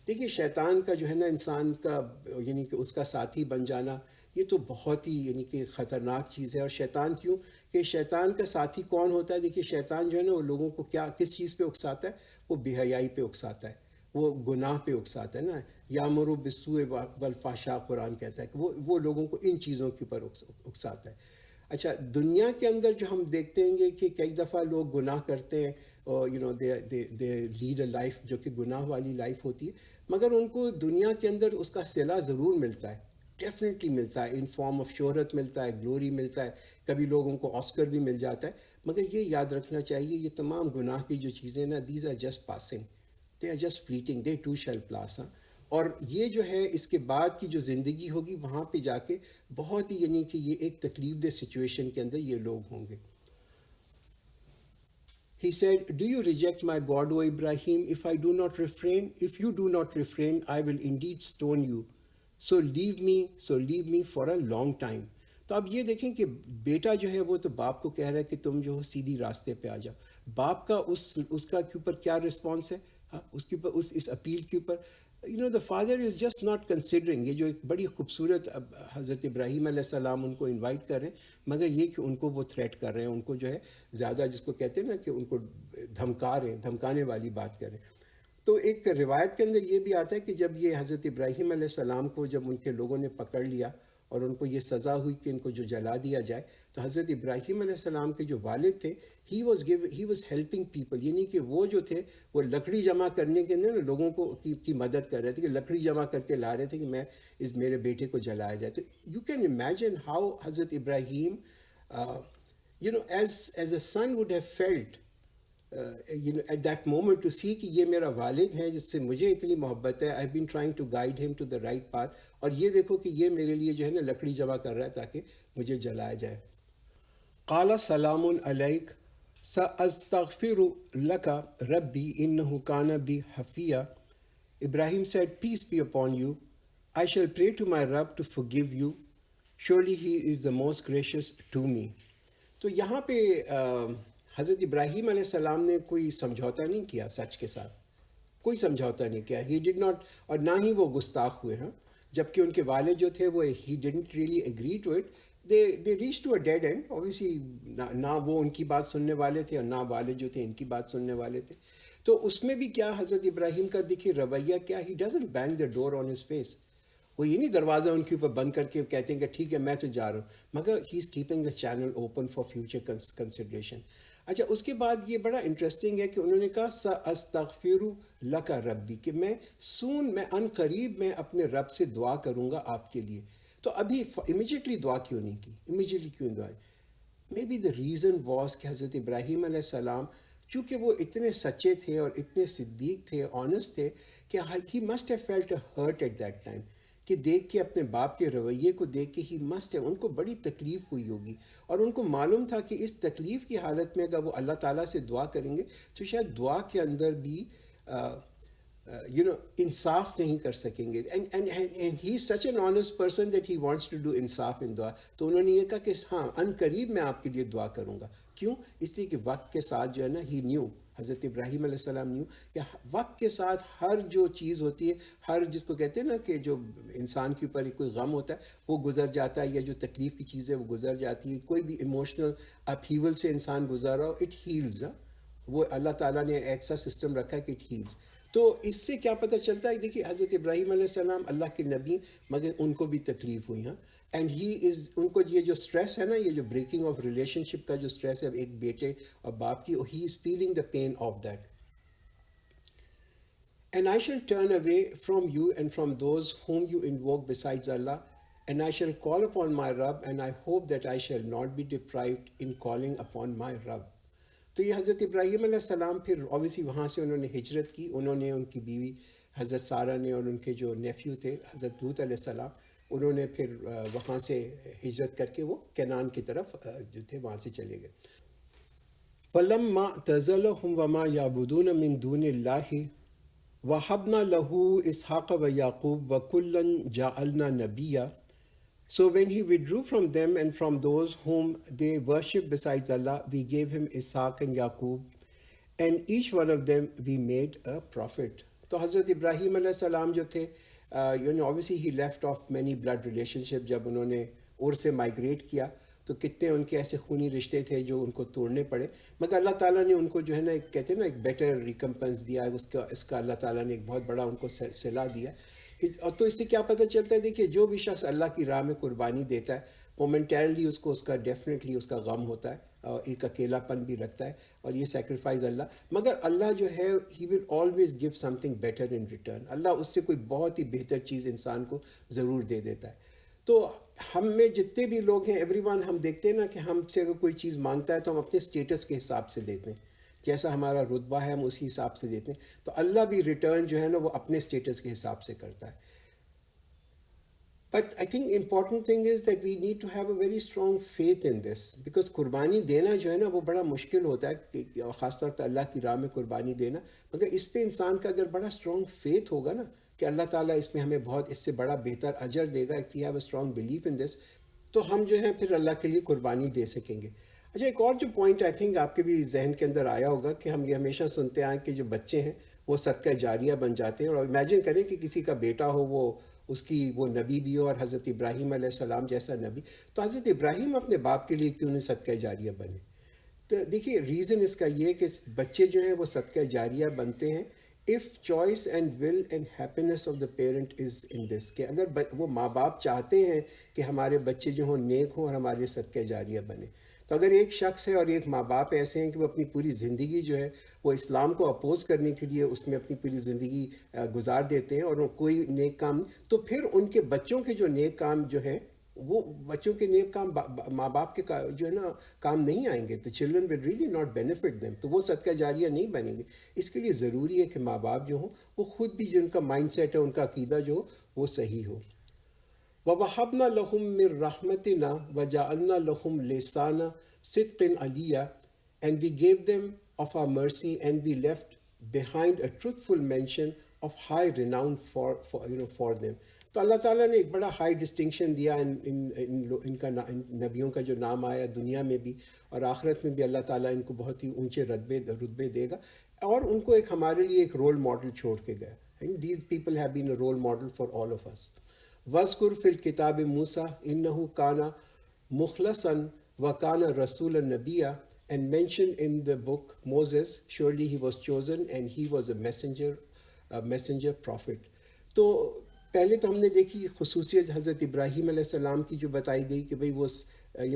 دیکھیے شیطان کا جو ہے نا انسان کا یعنی کہ اس کا ساتھی بن جانا، یہ تو بہت ہی یعنی کہ خطرناک چیز ہے. اور شیطان کیوں کہ شیطان کا ساتھی کون ہوتا ہے؟ دیکھیے شیطان جو ہے نا وہ لوگوں کو کس چیز پہ اکساتا ہے؟ وہ بے حیائی پہ اکساتا ہے، وہ گناہ پہ اکساتا ہے نا. یامر بالسوء والفحشاء قرآن کہتا ہے کہ وہ لوگوں کو ان چیزوں کے اوپر اکساتا ہے. اچھا، دنیا کے اندر جو ہم دیکھتے ہیں کہ کئی دفعہ لوگ گناہ کرتے ہیں اور دے لیڈ اے لائف جو کہ گناہ والی لائف ہوتی ہے، مگر ان کو دنیا کے اندر اس کا صلہ ضرور ملتا ہے، ڈیفینیٹلی ملتا ہے، ان فارم آف شہرت ملتا ہے، گلوری ملتا ہے، کبھی لوگوں کو آسکر بھی مل جاتا ہے. مگر یہ یاد رکھنا چاہیے یہ تمام گناہ کی جو چیزیں نا، these are just passing, they are just fleeting, they too shall pass. اور یہ جو ہے اس کے بعد کی جو زندگی ہوگی وہاں پہ جا کے بہت ہی یعنی کہ یہ ایک تکلیف دہ سچویشن کے اندر یہ لوگ ہوں گے. He said, "Do you reject my God, O Ibrahim? If you do not refrain, I will indeed stone you. So leave me for a long time." تو اب یہ دیکھیں کہ بیٹا جو ہے وہ تو باپ کو کہہ رہا ہے کہ تم جو ہو سیدھی راستے پہ آ جاؤ. باپ کا اس کا کے اوپر کیا رسپانس ہے؟ اس کے اوپر اس اپیل کے اوپر the father is just not considering. یہ جو ایک بڑی خوبصورت حضرت ابراہیم علیہ السلام ان کو انوائٹ کر رہے ہیں، مگر یہ کہ ان کو وہ تھریٹ کر رہے ہیں، ان کو جو ہے زیادہ جس کو کہتے ہیں نا کہ ان کو دھمکا رہے ہیں، دھمکانے والی بات کر رہے ہیں. تو ایک روایت کے اندر یہ بھی آتا ہے کہ جب یہ حضرت ابراہیم علیہ السلام کو جب ان کے لوگوں نے پکڑ لیا اور ان کو یہ سزا ہوئی کہ ان کو جو جلا دیا جائے، تو حضرت ابراہیم علیہ السلام کے جو والد تھے ہی واز ہیلپنگ پیپل، یعنی کہ وہ جو تھے وہ لکڑی جمع کرنے کے اندر لوگوں کو کی مدد کر رہے تھے، کہ لکڑی جمع کر کے لا رہے تھے کہ میرے بیٹے کو جلایا جائے. تو یو کین امیجن ہاؤ حضرت Ibrahim as a son would have felt at that moment to see کہ یہ میرا والد ہے جس سے مجھے اتنی محبت ہے. آئی بین ٹرائنگ ٹو گائیڈ ہم ٹو دا رائٹ پاتھ, اور یہ دیکھو کہ یہ میرے لیے جو ہے نا لکڑی جمع کر رہا ہے تاکہ مجھے جلایا جائے. قال سلام علیک ساستغفر لک ربی انہ کان بی حفیہ. Ibrahim said, peace be upon you. I shall pray to my Rabb to forgive you. Surely he is the most gracious to me. تو یہاں پہ حضرت ابراہیم علیہ السلام نے کوئی سمجھوتا نہیں کیا سچ کے ساتھ, کوئی سمجھوتا نہیں کیا. ہی ڈڈ ناٹ, اور نہ ہی وہ گستاخ ہوئے ہیں, جبکہ ان کے والد جو تھے وہ he didn't really agree to it. They reach to a dead end. Obviously نہ وہ ان کی بات سننے والے تھے اور نہ والد جو تھے ان کی بات سننے والے تھے. تو اس میں بھی کیا حضرت ابراہیم کا دیکھیے رویہ کیا, he doesn't bang the door on his face. وہ یہ نہیں دروازہ ان کے اوپر بند کر کے کہتے ہیں کہ ٹھیک ہے میں تو جا رہا ہوں, مگر he is keeping the channel open for future consideration. اچھا, اس کے بعد یہ بڑا انٹرسٹنگ ہے کہ انہوں نے کہا ساستغفر لک ربی, کہ میں ان قریب میں اپنے رب سے دعا کروں گا آپ کے لیے. تو ابھی امیجیٹلی دعا کیوں نہیں کی, امیجیٹلی کیوں دعا؟ May be the reason was کہ حضرت ابراہیم علیہ السلام چونکہ وہ اتنے سچے تھے اور اتنے صدیق تھے, آنیسٹ تھے, کہ he must have felt a hurt at that time, کہ دیکھ کے اپنے باپ کے رویے کو دیکھ کے ہی مسٹ ہے ان کو بڑی تکلیف ہوئی ہوگی, اور ان کو معلوم تھا کہ اس تکلیف کی حالت میں اگر وہ اللہ تعالیٰ سے دعا کریں گے تو شاید دعا کے اندر بھی انصاف نہیں کر سکیں گے. And he is such an honest person that he wants to do انصاف ان دعا. تو انہوں نے یہ کہا کہ ہاں ان قریب میں آپ کے لیے دعا کروں گا. کیوں؟ اس لیے کہ وقت کے ساتھ جو ہے نا ہی نیو, حضرت ابراہیم علیہ السلام نیو کہ وقت کے ساتھ ہر جو چیز ہوتی ہے, ہر جس کو کہتے ہیں نا کہ جو انسان کے اوپر کوئی غم ہوتا ہے وہ گزر جاتا ہے, یا جو تکلیف کی چیز ہے وہ گزر جاتی ہے. کوئی بھی ایموشنل اپہیول سے انسان گزر رہا ہو, اٹ ہیلز. وہ اللہ تعالیٰ نے ایسا سسٹم رکھا ہے کہ اٹ ہیلز. تو اس سے کیا پتہ چلتا ہے, دیکھیے حضرت ابراہیم علیہ السلام اللہ کے نبی, مگر ان کو بھی تکلیف ہوئی. ہاں, اینڈ ان کو یہ جو اسٹریس ہے نا, یہ جو بریکنگ آف ریلیشن شپ کا جو اسٹریس ہے ایک بیٹے اور باپ کی, he is feeling the pain of that. And I shall turn away from you and from those whom you invoke besides Allah, and I shall call upon my Rab, and I hope that I shall not be deprived in calling upon my Rab. تو یہ حضرت ابراہیم علیہ السلام پھر obviously وہاں سے انہوں نے ہجرت کی. انہوں نے, ان کی بیوی حضرت سارہ نے اور ان کے جو نیفیو تھے حضرت لوط علیہ السلام, انہوں نے پھر وہاں سے ہجرت کر کے وہ کینان کی طرف جو تھے وہاں سے چلے گئے. فلما اعتزلهم وما يعبدون من دون الله وهبنا له اسحاق ويعقوب وكلا جعلنا نبيا. So when he withdrew from them and from those whom they worshipped besides Allah, we gave him Ishaq and Yaqub, and each one of them we made a prophet. تو حضرت ابراہیم علیہ السلام جو تھے, obviously he left off many blood relationships. جب انہوں نے اور سے مائگریٹ کیا تو کتنے ان کے ایسے خونی رشتے تھے جو ان کو توڑنے پڑے, مگر اللہ تعالیٰ نے ان کو جو ہے نا ایک کہتے ہیں نا ایک بیٹر ریکمپنس دیا, اس کا اللہ تعالیٰ نے ایک بہت بڑا ان کو صلہ دیا. اور تو اس سے کیا پتہ چلتا ہے, دیکھیے جو بھی شخص اللہ کی راہ میں قربانی دیتا ہے مومنٹیرلی اس کو اس کا ڈیفینیٹلی اس کا غم ہوتا ہے, اور ایک اکیلا پن بھی لگتا ہے, اور یہ سیکریفائز اللہ, مگر اللہ جو ہے he will always give something better in return. Allah اس سے کوئی بہت ہی بہتر چیز انسان کو ضرور دے دیتا ہے. تو ہم میں جتنے بھی لوگ ہیں ایوری ون, ہم دیکھتے ہیں نا کہ ہم سے اگر کوئی چیز مانگتا ہے تو ہم اپنے اسٹیٹس کے حساب سے دیتے ہیں, جیسا ہمارا رتبہ ہے ہم اسی حساب سے دیتے ہیں. تو اللہ بھی ریٹرن جو ہے نا وہ اپنے اسٹیٹس کے حساب سے کرتا ہے. But I think important thing is that we need to have a very strong faith in this, because قربانی دینا جو ہے نا وہ بڑا مشکل ہوتا ہے, خاص طور پہ اللہ کی راہ میں قربانی دینا. مگر اس پہ انسان کا اگر بڑا اسٹرانگ فیتھ ہوگا نا کہ اللہ تعالیٰ اس میں ہمیں بہت اس سے بڑا بہتر اجر دے گا, if you have a strong belief in this, تو ہم جو ہیں پھر اللہ کے لیے قربانی دے سکیں گے. اچھا, ایک اور جو پوائنٹ آئی تھنک آپ کے بھی ذہن کے اندر آیا ہوگا کہ ہم یہ ہمیشہ سنتے آئیں کہ جو بچے ہیں وہ صدقہ جاریہ بن جاتے ہیں. اور امیجن کریں کہ کسی کا بیٹا ہو, وہ نبی بھی ہو, اور حضرت ابراہیم علیہ السلام جیسا نبی, تو حضرت ابراہیم اپنے باپ کے لیے کیوں نہیں صدقہ جاریہ بنے؟ تو دیکھیے ریزن اس کا یہ کہ بچے جو ہیں وہ صدقہ جاریہ بنتے ہیں if choice and will and happiness of the parent is in this, کہ اگر وہ ماں باپ چاہتے ہیں کہ ہمارے بچے جو ہوں نیک ہوں اور ہمارے صدقہ جاریہ بنے. تو اگر ایک شخص ہے اور ایک ماں باپ ایسے ہیں کہ وہ اپنی پوری زندگی جو ہے وہ اسلام کو اپوز کرنے کے لیے اس میں اپنی پوری زندگی گزار دیتے ہیں اور کوئی نیک کام, تو پھر ان کے بچوں کے جو نیک کام جو ہیں وہ بچوں کے نیک کام ماں باپ کے جو ہے نا کام نہیں آئیں گے. تو children will really not benefit them. تو وہ صدقہ جاریہ نہیں بنیں گے. اس کے لیے ضروری ہے کہ ماں باپ جو ہوں وہ خود بھی جن کا مائنڈ سیٹ ہے، ان کا عقیدہ جو ہو وہ صحیح ہو. وَوَهَبْنَا لَهُم مِّن رَحْمَتِنَا وَجَعَلْنَا لَهُمْ لِسَانَ صِدْقٍ عَلِيًّا, and we gave them of our mercy, and we left behind a truthful mention of high renown for them. تو اللہ تعالیٰ نے ایک بڑا ہائی ڈسٹنکشن دیا ان کا نبیوں کا جو نام آیا دنیا میں بھی اور آخرت میں بھی. اللہ تعالیٰ ان کو بہت ہی اونچے رتبے دے گا اور ان کو ایک ہمارے لیے ایک رول ماڈل چھوڑ کے گیا. These people have been a role model for all of us. وَاذْكُرْ فِي الْكِتَابِ مُوسَىٰ إِنَّهُ كَانَ مُخْلَصًا وَكَانَ رَسُولًا نَبِيًّا, and mentioned in the book Moses, surely he was chosen and he was a messenger prophet. تو پہلے تو ہم نے دیکھی خصوصیت حضرت ابراہیم علیہ السلام کی جو بتائی گئی کہ بھئی وہ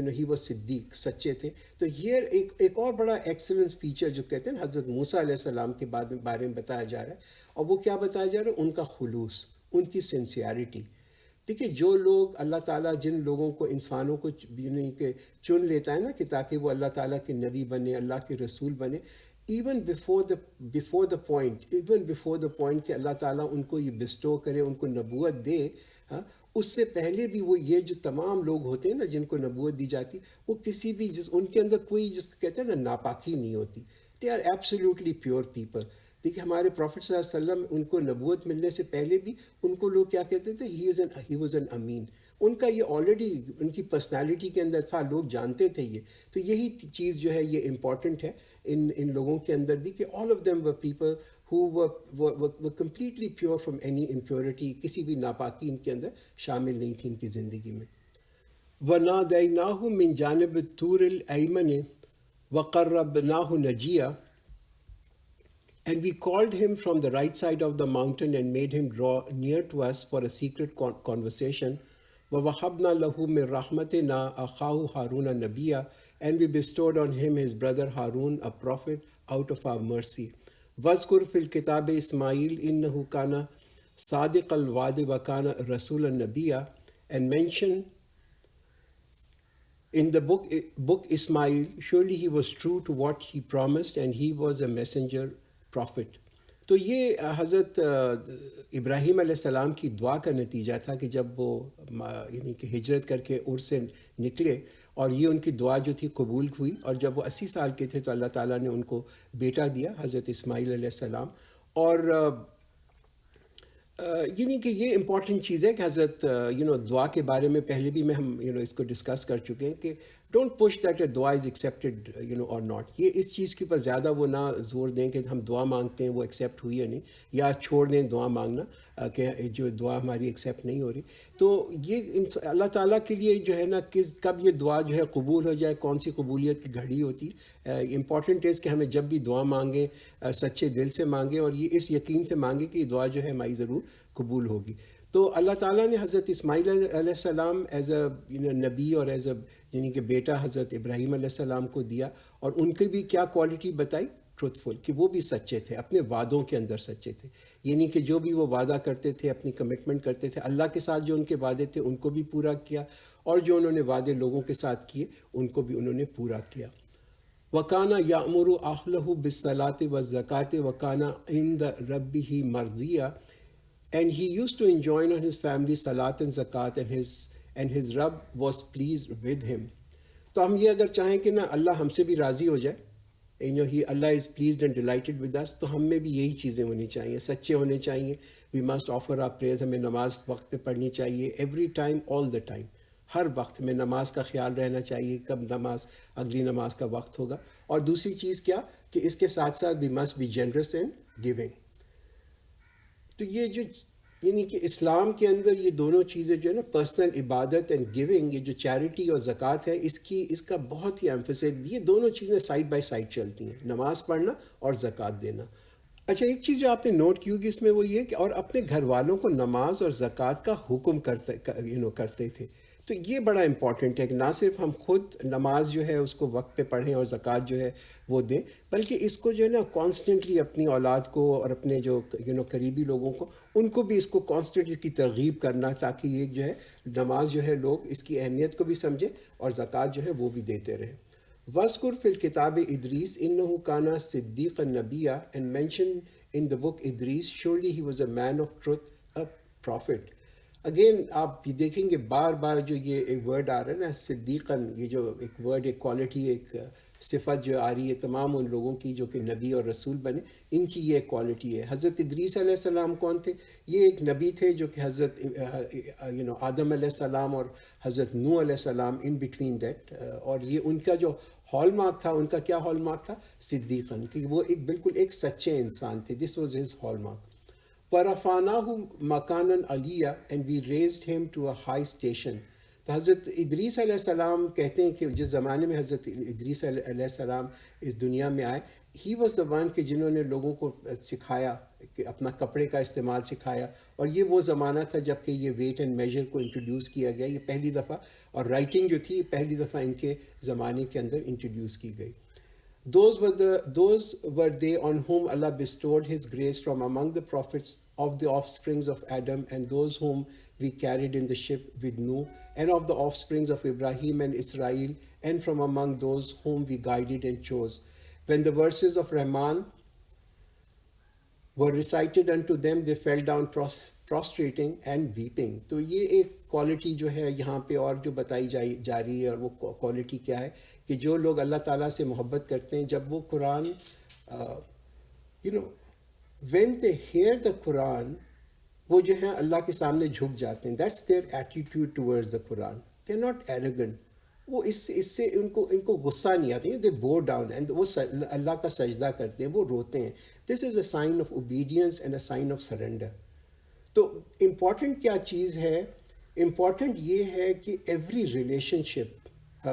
ہی وہ صدیق سچے تھے. تو یہ ایک اور بڑا ایکسلنس فیچر جو کہتے ہیں حضرت موسیٰ علیہ السلام کے بارے میں بتایا جا رہا ہے. اور وہ کیا بتایا جا رہا ہے؟ ان کا خلوص، ان کی سنسیئرٹی. دیکھیے جو لوگ اللہ تعالیٰ جن لوگوں کو انسانوں کو کہ چن لیتا ہے نا کہ تاکہ وہ اللہ تعالیٰ کے نبی بنے، اللہ کے رسول بنے، ایون بفور دا پوائنٹ کہ اللہ تعالیٰ ان کو یہ بسٹو کرے، ان کو نبوت دے، ہاں، اس سے پہلے بھی وہ یہ جو تمام لوگ ہوتے ہیں نا جن کو نبوت دی جاتی، وہ کسی بھی ان کے اندر کوئی جس کو کہتے ہیں نا ناپاکی نہیں ہوتی. They are absolutely pure people. دیکھیے ہمارے پروفٹ صلی اللہ علیہ وسلم ان کو نبوت ملنے سے پہلے بھی ان کو لوگ کیا کہتے تھے؟ ہی واز این امین. ان کا یہ آلریڈی ان کی پرسنالٹی کے اندر تھا، لوگ جانتے تھے یہ. تو یہی چیز جو ہے یہ امپورٹنٹ ہے ان لوگوں کے اندر بھی کہ all of them were people who were completely pure from any impurity. کسی بھی ناپاکی ان کے اندر شامل نہیں تھی ان کی زندگی میں. وَنَادَيْنَاهُ مِن جَانِبِ الطُّورِ الْأَيْمَنِ وَقَرَّبْنَاهُ نَجِيًّا, and we called him from the right side of the mountain and made him draw near to us for a secret conversation. وَوَهَبْنَا لَهُ مِن رَحْمَتِنَا أَخَاهُ هَارُونَ نَبِيًّا, and we bestowed on him his brother Harun a prophet out of our mercy. وَاذْكُرْ فِي الْكِتَابِ إِسْمَاعِيلَ إِنَّهُ كَانَ صَادِقَ الْوَعْدِ وَكَانَ رَسُولًا نَبِيًّا, and mention in the book Ismail, surely he was true to what he promised and he was a messenger prophet. تو یہ حضرت ابراہیم علیہ السلام کی دعا کا نتیجہ تھا کہ جب وہ یعنی کہ ہجرت کر کے اور سے نکلے اور یہ ان کی دعا جو تھی قبول ہوئی، اور جب وہ 80 سال کے تھے تو اللہ تعالیٰ نے ان کو بیٹا دیا حضرت اسماعیل علیہ السلام. اور یعنی کہ یہ امپورٹنٹ چیز ہے کہ حضرت دعا کے بارے میں پہلے بھی ہم اس کو ڈسکس کر چکے ہیں کہ ڈونٹ پش دیٹ اے دعا از ایکسیپٹیڈ اور ناٹ. یہ اس چیز کے اوپر زیادہ وہ نہ زور دیں کہ ہم دعا مانگتے ہیں وہ ایکسیپٹ ہوئی یا نہیں، یا چھوڑ دیں دعا مانگنا کہ جو دعا ہماری ایکسیپٹ نہیں ہو رہی. تو یہ اللہ تعالیٰ کے لیے جو ہے نا کب یہ دعا جو ہے قبول ہو جائے، کون سی قبولیت کی گھڑی ہوتی. امپورٹنٹ ہے کہ ہمیں جب بھی دعا مانگیں سچے دل سے مانگیں اور یہ اس یقین سے مانگیں کہ یہ دعا جو ہے ہماری ضرور قبول ہوگی. تو اللہ تعالیٰ نے حضرت اسماعیل علیہ السلام ایز اے نبی اور ایز اے یعنی کہ بیٹا حضرت ابراہیم علیہ السلام کو دیا، اور ان کی بھی کیا کوالٹی بتائی؟ ٹروتھفل، کہ وہ بھی سچے تھے، اپنے وعدوں کے اندر سچے تھے. یعنی کہ جو بھی وہ وعدہ کرتے تھے، اپنی کمٹمنٹ کرتے تھے، اللہ کے ساتھ جو ان کے وعدے تھے ان کو بھی پورا کیا، اور جو انہوں نے وعدے لوگوں کے ساتھ کیے ان کو بھی انہوں نے پورا کیا. وَكَانَ يَأْمُرُ أَهْلَهُ بِالصَّلَاةِ وَالزَّكَاةِ وَكَانَ عِندَ رَبِّهِ مَرْضِيًّا, and he used to enjoin on his family salat and zakat, and his Rabb was pleased with him. تو ہم یہ اگر چاہیں کہ نا اللہ ہم سے بھی راضی ہو جائے، اللہ از pleased and delighted with us, تو ہم میں بھی یہی چیزیں ہونی چاہیے، سچے ہونے چاہیے. we must offer our prayers, ہمیں نماز وقت پہ پڑھنی چاہیے، every time, all the time. ہر وقت میں نماز کا خیال رہنا چاہیے، کب اگلی نماز کا وقت ہوگا. اور دوسری چیز کیا کہ اس کے ساتھ ساتھ we must be generous in giving. تو یہ جو یعنی کہ اسلام کے اندر یہ دونوں چیزیں جو ہے نا پرسنل عبادت اینڈ گیونگ، یہ جو چیریٹی اور زکوٰۃ ہے، اس کا بہت ہی ایمفسس، یہ دونوں چیزیں سائڈ بائی سائڈ چلتی ہیں، نماز پڑھنا اور زکوٰۃ دینا. اچھا ایک چیز جو آپ نے نوٹ کی ہوگی اس میں وہ یہ کہ اور اپنے گھر والوں کو نماز اور زکوٰۃ کا حکم کرتے تھے. تو یہ بڑا امپورٹنٹ ہے کہ نہ صرف ہم خود نماز جو ہے اس کو وقت پہ پڑھیں اور زکوٰۃ جو ہے وہ دیں، بلکہ اس کو جو ہے نا کانسٹنٹلی اپنی اولاد کو اور اپنے جو قریبی لوگوں کو، ان کو بھی اس کو کانسٹنٹلی کی ترغیب کرنا، تاکہ یہ جو ہے نماز جو ہے لوگ اس کی اہمیت کو بھی سمجھیں اور زکوٰۃ جو ہے وہ بھی دیتے رہیں۔ وَاذْكُرْ فِي الْكِتَابِ إِدْرِيسَ إِنَّهُ كَانَ صِدِّيقًا نَبِيًّا، and mention in the book Idris, surely he was a man of truth, a prophet۔ Again آپ یہ دیکھیں گے بار بار جو یہ ایک ورڈ آ رہا ہے نا صدیقاً، یہ جو ایک ورڈ، ایک کوالٹی، ایک صفت جو آ رہی ہے تمام ان لوگوں کی جو کہ نبی اور رسول بنے، ان کی یہ کوالٹی ہے۔ حضرت ادریس علیہ السلام کون تھے؟ یہ ایک نبی تھے جو کہ حضرت آدم علیہ السلام اور حضرت نوح علیہ السلام ان بٹوین دیٹ، اور یہ ان کا جو ہال مارک تھا، ان کا کیا ہال مارک تھا؟ صدیقاً، کہ وہ ایک بالکل ایک سچے انسان تھے۔ This was his hallmark. وَرَفَعْنَاهُ مَكَانًا عَلِيًّا، and we raised him to a high station۔ تو حضرت ادریس علیہ السلام کہتے ہیں کہ جس زمانے میں حضرت ادریس علیہ السلام اس دنیا میں آئے، ہی واز دا ون کہ جنہوں نے لوگوں کو سکھایا، کہ اپنا کپڑے کا استعمال سکھایا، اور یہ وہ زمانہ تھا جب کہ یہ ویٹ اینڈ میجر کو انٹروڈیوس کیا گیا، یہ پہلی دفعہ، اور رائٹنگ جو تھی پہلی دفعہ ان کے زمانے کے اندر انٹروڈیوس کی گئی۔ Those were they on whom Allah bestowed His grace from among the prophets of the offsprings of Adam, and those whom we carried in the ship with Noah, and of the offsprings of Ibrahim and Israel, and from among those whom we guided and chose. When the verses of Rahman were recited unto them, they fell down prostrating and weeping۔ تو یہ ایک quality جو ہے یہاں پہ اور جو بتائی جا رہی ہے، اور وہ کوالٹی کیا ہے کہ جو لوگ اللہ تعالیٰ سے محبت کرتے ہیں، جب وہ قرآن when they hear the قرآن، وہ جو ہے اللہ کے سامنے جھک جاتے ہیں۔ that's their attitude towards the Quran. they're not arrogant۔ وہ اس سے ان کو غصہ نہیں آتی، they bow down and وہ اللہ کا سجدہ کرتے ہیں، وہ روتے ہیں۔ this is a sign of obedience and a sign of surrender۔ تو امپورٹنٹ کیا چیز ہے؟ امپورٹنٹ یہ ہے کہ every relation ship,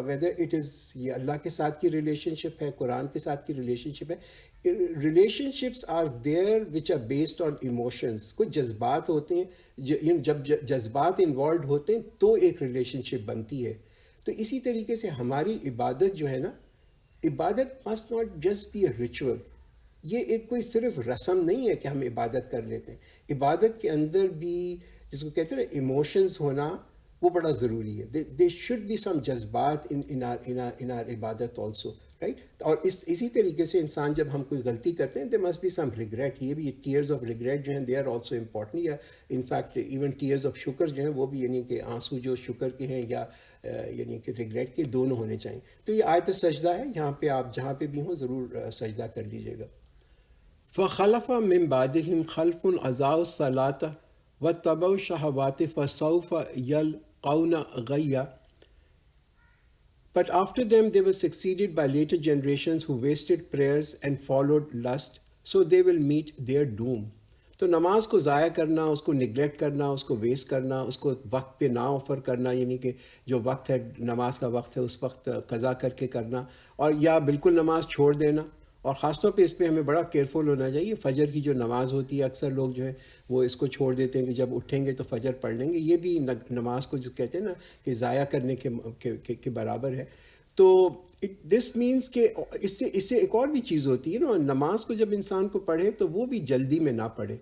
whether it is یہ اللہ کے ساتھ کی ریلیشن شپ ہے، قرآن کے ساتھ کی ریلیشن شپ ہے، relationships are there which are based on emotions. کچھ جذبات ہوتے ہیں، جب جذبات انوالوڈ ہوتے ہیں تو ایک ریلیشن شپ بنتی ہے۔ تو اسی طریقے سے ہماری عبادت جو ہے نا، عبادت must not just be a ritual. یہ ایک کوئی صرف رسم نہیں ہے کہ ہم عبادت کر لیتے ہیں۔ عبادت کے اندر بھی جس کو کہتے ہیں نا ایموشنز ہونا، وہ بڑا ضروری ہے۔ دے شوڈ بی سم جذبات ان آر عبادت آلسو، رائٹ؟ اور اسی طریقے سے انسان جب ہم کوئی غلطی کرتے ہیں، they must be some regret. یہ بھی ٹیئرز آف ریگریٹ جو ہیں دے آر آلسو امپورٹنٹ، یا in fact even tears of شکر جو ہیں وہ بھی، یعنی کہ آنسو جو شکر کے ہیں یا یعنی کہ ریگریٹ کے، دونوں ہونے چاہیے۔ تو یہ آیت سجدہ ہے، یہاں پہ آپ جہاں پہ بھی ہوں ضرور سجدہ کر لیجیے گا۔ فخلف من بعدهم خلف اضاعوا الصلاة واتبعوا الشهوات فسوف يلقون غيا۔ But after them they were succeeded by later generations who wasted prayers and followed lust, so they will meet their doom۔ تو نماز کو ضائع کرنا، اس کو نگلیکٹ کرنا، اس کو ویسٹ کرنا، اس کو وقت پہ نہ آفر کرنا، یعنی کہ جو وقت ہے نماز کا وقت ہے اس وقت قضا کر کے کرنا، اور یا بالکل نماز چھوڑ دینا۔ اور خاص طور پہ اس پہ ہمیں بڑا کیئرفل ہونا چاہیے۔ فجر کی جو نماز ہوتی ہے، اکثر لوگ جو ہے وہ اس کو چھوڑ دیتے ہیں کہ جب اٹھیں گے تو فجر پڑھ لیں گے۔ یہ بھی نماز کو جو کہتے ہیں نا کہ ضائع کرنے کے برابر ہے۔ تو دس مینس کہ اس سے ایک اور بھی چیز ہوتی ہے نا، نماز کو جب انسان کو پڑھے تو وہ بھی جلدی میں نہ پڑھے،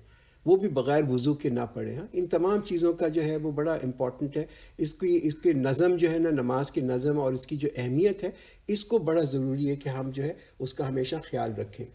وہ بھی بغیر وضو کے نہ پڑھے۔ ہاں، ان تمام چیزوں کا جو ہے وہ بڑا امپورٹنٹ ہے۔ اس کے نظم جو ہے نا، نماز کے نظم اور اس کی جو اہمیت ہے، اس کو بڑا ضروری ہے کہ ہم جو ہے اس کا ہمیشہ خیال رکھیں۔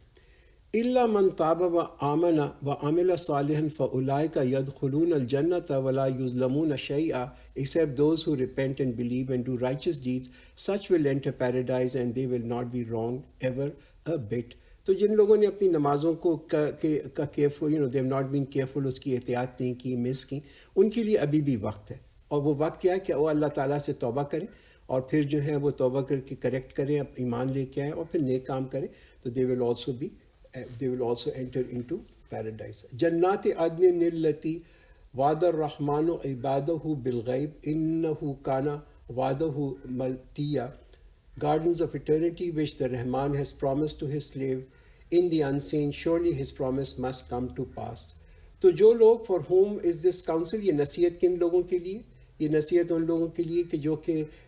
إِلَّا مَنْ تَابَ وَآمَنَ وَعَمِلَ صَالِحًا فَأُولَٰئِكَ يَدْخُلُونَ الْجَنَّةَ وَلَا يُظْلَمُونَ شَيْئًا except those who repent and believe and do righteous deeds, such will enter paradise and they will not be wronged ever a bit۔ تو جن لوگوں نے اپنی نمازوں کو careful they have not been careful، اس کی احتیاط نہیں کی، مس کی، ان کے لیے ابھی بھی وقت ہے۔ اور وہ وقت کیا ہے کہ وہ اللہ تعالیٰ سے توبہ کریں، اور پھر جو ہے وہ توبہ کر کے کریکٹ کریں، ایمان لے کے آئیں، اور پھر نیک کام کریں، تو they will also enter into paradise۔ جنات عدن التی وعد الرحمن عبادہ بالغیب انہ کان وعدہ ملتیا، gardens of eternity which the Rahman has promised to his slave in the unseen, surely his promise must come to pass۔ تو جو لوگ for whom is this counsel، یہ نصیحت کن لوگوں کے لیے؟ یہ نصیحت ان لوگوں کے لیے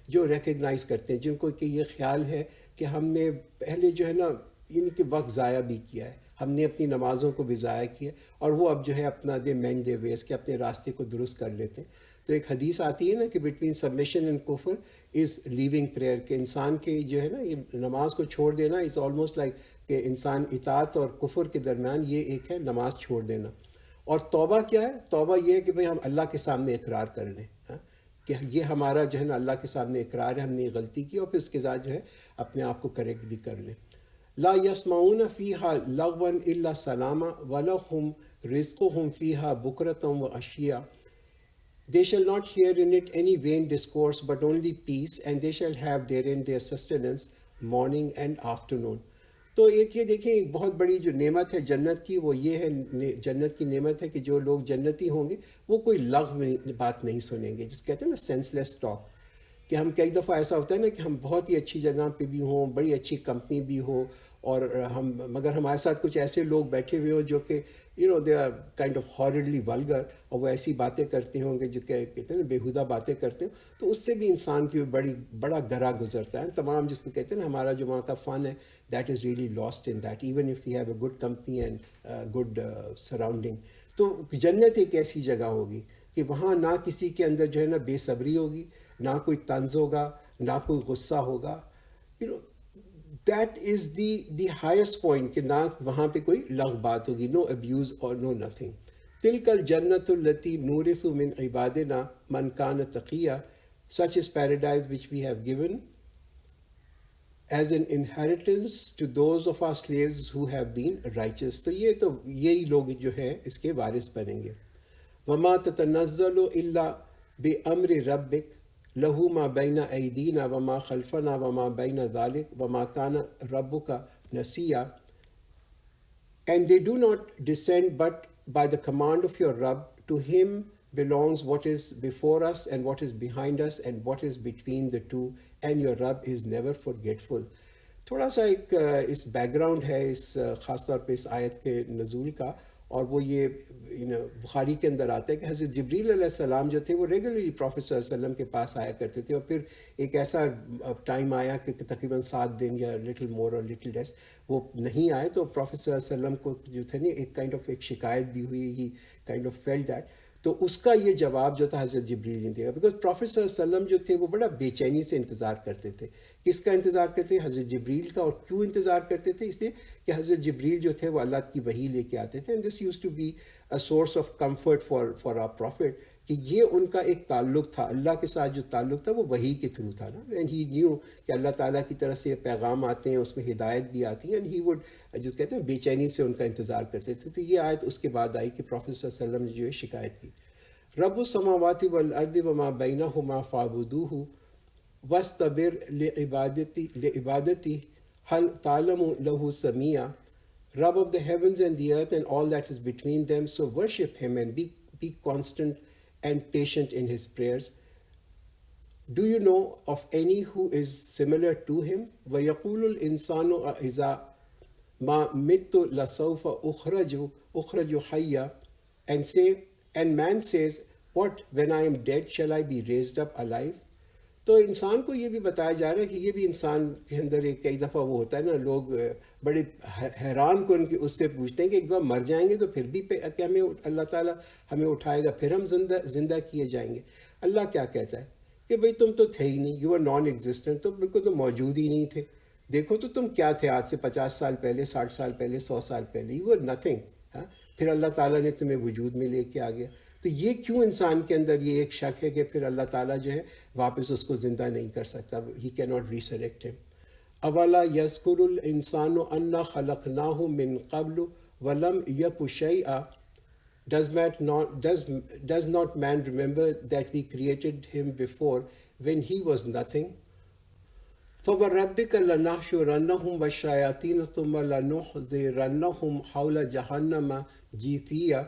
جو ریکگنائز کرتے ہیں، جن کو کہ یہ خیال ہے کہ ہم نے پہلے جو ہے نا ان کے وقت ضائع بھی کیا ہے، ہم نے اپنی نمازوں کو بھی ضائع کیا، اور وہ اب جو ہے اپنا دے مینڈ دے ویز، کہ اپنے راستے کو درست کر لیتے ہیں. تو ایک حدیث آتی ہے نا کہ بٹوین سبمیشن اینڈ کفر از لیونگ پریئر، کہ انسان کے جو ہے نا یہ نماز کو چھوڑ دینا از آلموسٹ لائک کہ انسان اطاعت اور کفر کے درمیان یہ ایک ہے نماز چھوڑ دینا. اور توبہ کیا ہے؟ توبہ یہ ہے کہ بھئی ہم اللہ کے سامنے اقرار کر لیں کہ یہ ہمارا جو ہے نا اللہ کے سامنے اقرار ہے، ہم نے یہ غلطی کی، اور پھر اس کے ساتھ جو ہے اپنے آپ کو کریکٹ بھی کر لیں. لا یسمعون فیہا لغوا الا سلاما ولہم رزقہم فیہا بکرۃ وعشیا. They shall not hear in it any vain discourse, but only peace, and they shall have therein their sustenance morning and afternoon. تو ایک یہ دیکھیں ایک بہت بڑی جو نعمت ہے جنت کی، وہ یہ ہے، جنت کی نعمت ہے کہ جو لوگ جنتی ہوں گے وہ کوئی لغو بات نہیں سنیں گے، جس کہتے ہیں نا سینس لیس ٹاک. کہ ہم کئی دفعہ ایسا ہوتا ہے نا کہ ہم بہت ہی اچھی جگہ پہ بھی ہوں، بڑی اچھی کمپنی بھی ہو، اور مگر ہمارے ساتھ کچھ ایسے لوگ بیٹھے ہوئے ہوں جو کہ they are kind of hardly vulgar, اور وہ ایسی باتیں کرتے ہوں گے جو کہتے ہیں نا بیہودہ باتیں کرتے ہوں، تو اس سے بھی انسان کی بڑا گرا گزرتا ہے. تمام جس کو کہتے ہیں نا ہمارا جو وہاں کا فن ہے، that is really last in that even if you have a good company and good surrounding. تو جنت ایک ایسی جگہ ہوگی کہ وہاں نہ کسی کے اندر جو ہے نا بے صبری ہوگی، نہ کوئی طنز ہوگا، نہ کوئی غصہ ہوگا. That is the highest point, کہ نہ وہاں پہ کوئی لغو بات ہوگی، نو ابیوز اور نو نتھنگ. تلک الجنت التی نورث من عبادنا من کان تقیا. Such is paradise which we have given as an inheritance to those of our slaves who have been righteous. تو یہی لوگ جو ہیں اس کے وارث بنیں گے. وما تتنزل الا بامر ربک لہ ما بین ایدینا وما خلفنا وما بین ذلک وما کان ربک نسیا. And they do not descend but by the command of your Rabb. To him belongs what is before us and what is behind us and what is between the two, and your Rabb is never forgetful. تھوڑا سا ایک اس back ground ہے اس خاص طور پہ اس آیت کے نزول کا، اور وہ یہ بخاری کے اندر آتا ہے کہ حضرت جبریل علیہ السلام جو تھے وہ ریگولرلی پروفیٹ صلی اللہ علیہ وسلم کے پاس آیا کرتے تھے، اور پھر ایک ایسا ٹائم آیا کہ تقریباً 7 دن یا لٹل مور اور لٹل لیس وہ نہیں آئے، تو پروفیٹ صلی اللہ علیہ وسلم کو جو تھے نا ایک کائنڈ آف ایک شکایت بھی ہوئی، he kind of feel that. تو اس کا یہ جواب جو تھا حضرت جبریل نے دیا، بیکاز پروفیٹ صلی اللہ علیہ وسلم جو تھے وہ بڑا بے چینی سے انتظار کرتے تھے. کس کا انتظار کرتے تھے؟ حضرت جبریل کا. اور کیوں انتظار کرتے تھے؟ اس لیے کہ حضرت جبریل جو تھے وہ اللہ کی وحی لے کے آتے تھے، and this used to be a source of comfort for our prophet, کہ یہ ان کا ایک تعلق تھا اللہ کے ساتھ، جو تعلق تھا وہ وحی کے تھرو تھا نا. اینڈ ہی نیو کہ اللہ تعالیٰ کی طرف سے پیغام آتے ہیں، اس میں ہدایت بھی آتی ہے، اینڈ ہی وڈ جو کہتے ہیں بے چینی سے ان کا انتظار کرتے تھے. تو یہ آیت اس کے بعد آئی کہ پروفیٹ صلی اللہ علیہ وسلم نے جو ہے شکایت کی. رب السماوات والارض وما بینہما فاعبدوہ واستبر لعبادتی هل تعلم له سمیع. Rub of the heavens and the earth and all that is between them, so worship him and be constant and patient in his prayers. Do you know of any who is similar to him? وَيَقُولُ الْإِنسَانُ إِذَا مَا مِتُّ لَسَوْفَ أُخْرَجُ حَيًّا. And man says, what, when I am dead shall I be raised up alive? تو انسان کو یہ بھی بتایا جا رہا ہے کہ یہ بھی انسان کے اندر ایک کئی دفعہ وہ ہوتا ہے نا، لوگ بڑے حیران کو ان کے اس سے پوچھتے ہیں کہ ایک بار مر جائیں گے تو پھر بھی کہ ہمیں اللہ تعالیٰ ہمیں اٹھائے گا، پھر ہم زندہ کیے جائیں گے. اللہ کیا کہتا ہے کہ بھئی تم تو تھے ہی نہیں، یو آر نان ایگزسٹنٹ، تو بالکل تو موجود ہی نہیں تھے. دیکھو تو تم کیا تھے آج سے 50 سال پہلے، 60 سال پہلے، 100 سال پہلے، یو آر نتھنگ. پھر اللہ تعالیٰ نے تمہیں وجود میں لے کے آ گیا. تو یہ کیوں انسان کے اندر یہ ایک شک ہے کہ پھر اللہ تعالیٰ جو ہے واپس اس کو زندہ نہیں کر سکتا، ہی کی ناٹ ریسریکٹ ہم. اولا یذکر الانسان انا خلقناہ من قبل ولم یک شیئا. Does not man remember that we created him before when he was nothing? فَوَرَبِّكَ لَنَحْشُرَنَّهُمْ وَالشَّيَاطِينَ ثُمَّ لَنُحْضِرَنَّهُمْ حَوْلَ جَهَنَّمَ جِثِيًّا.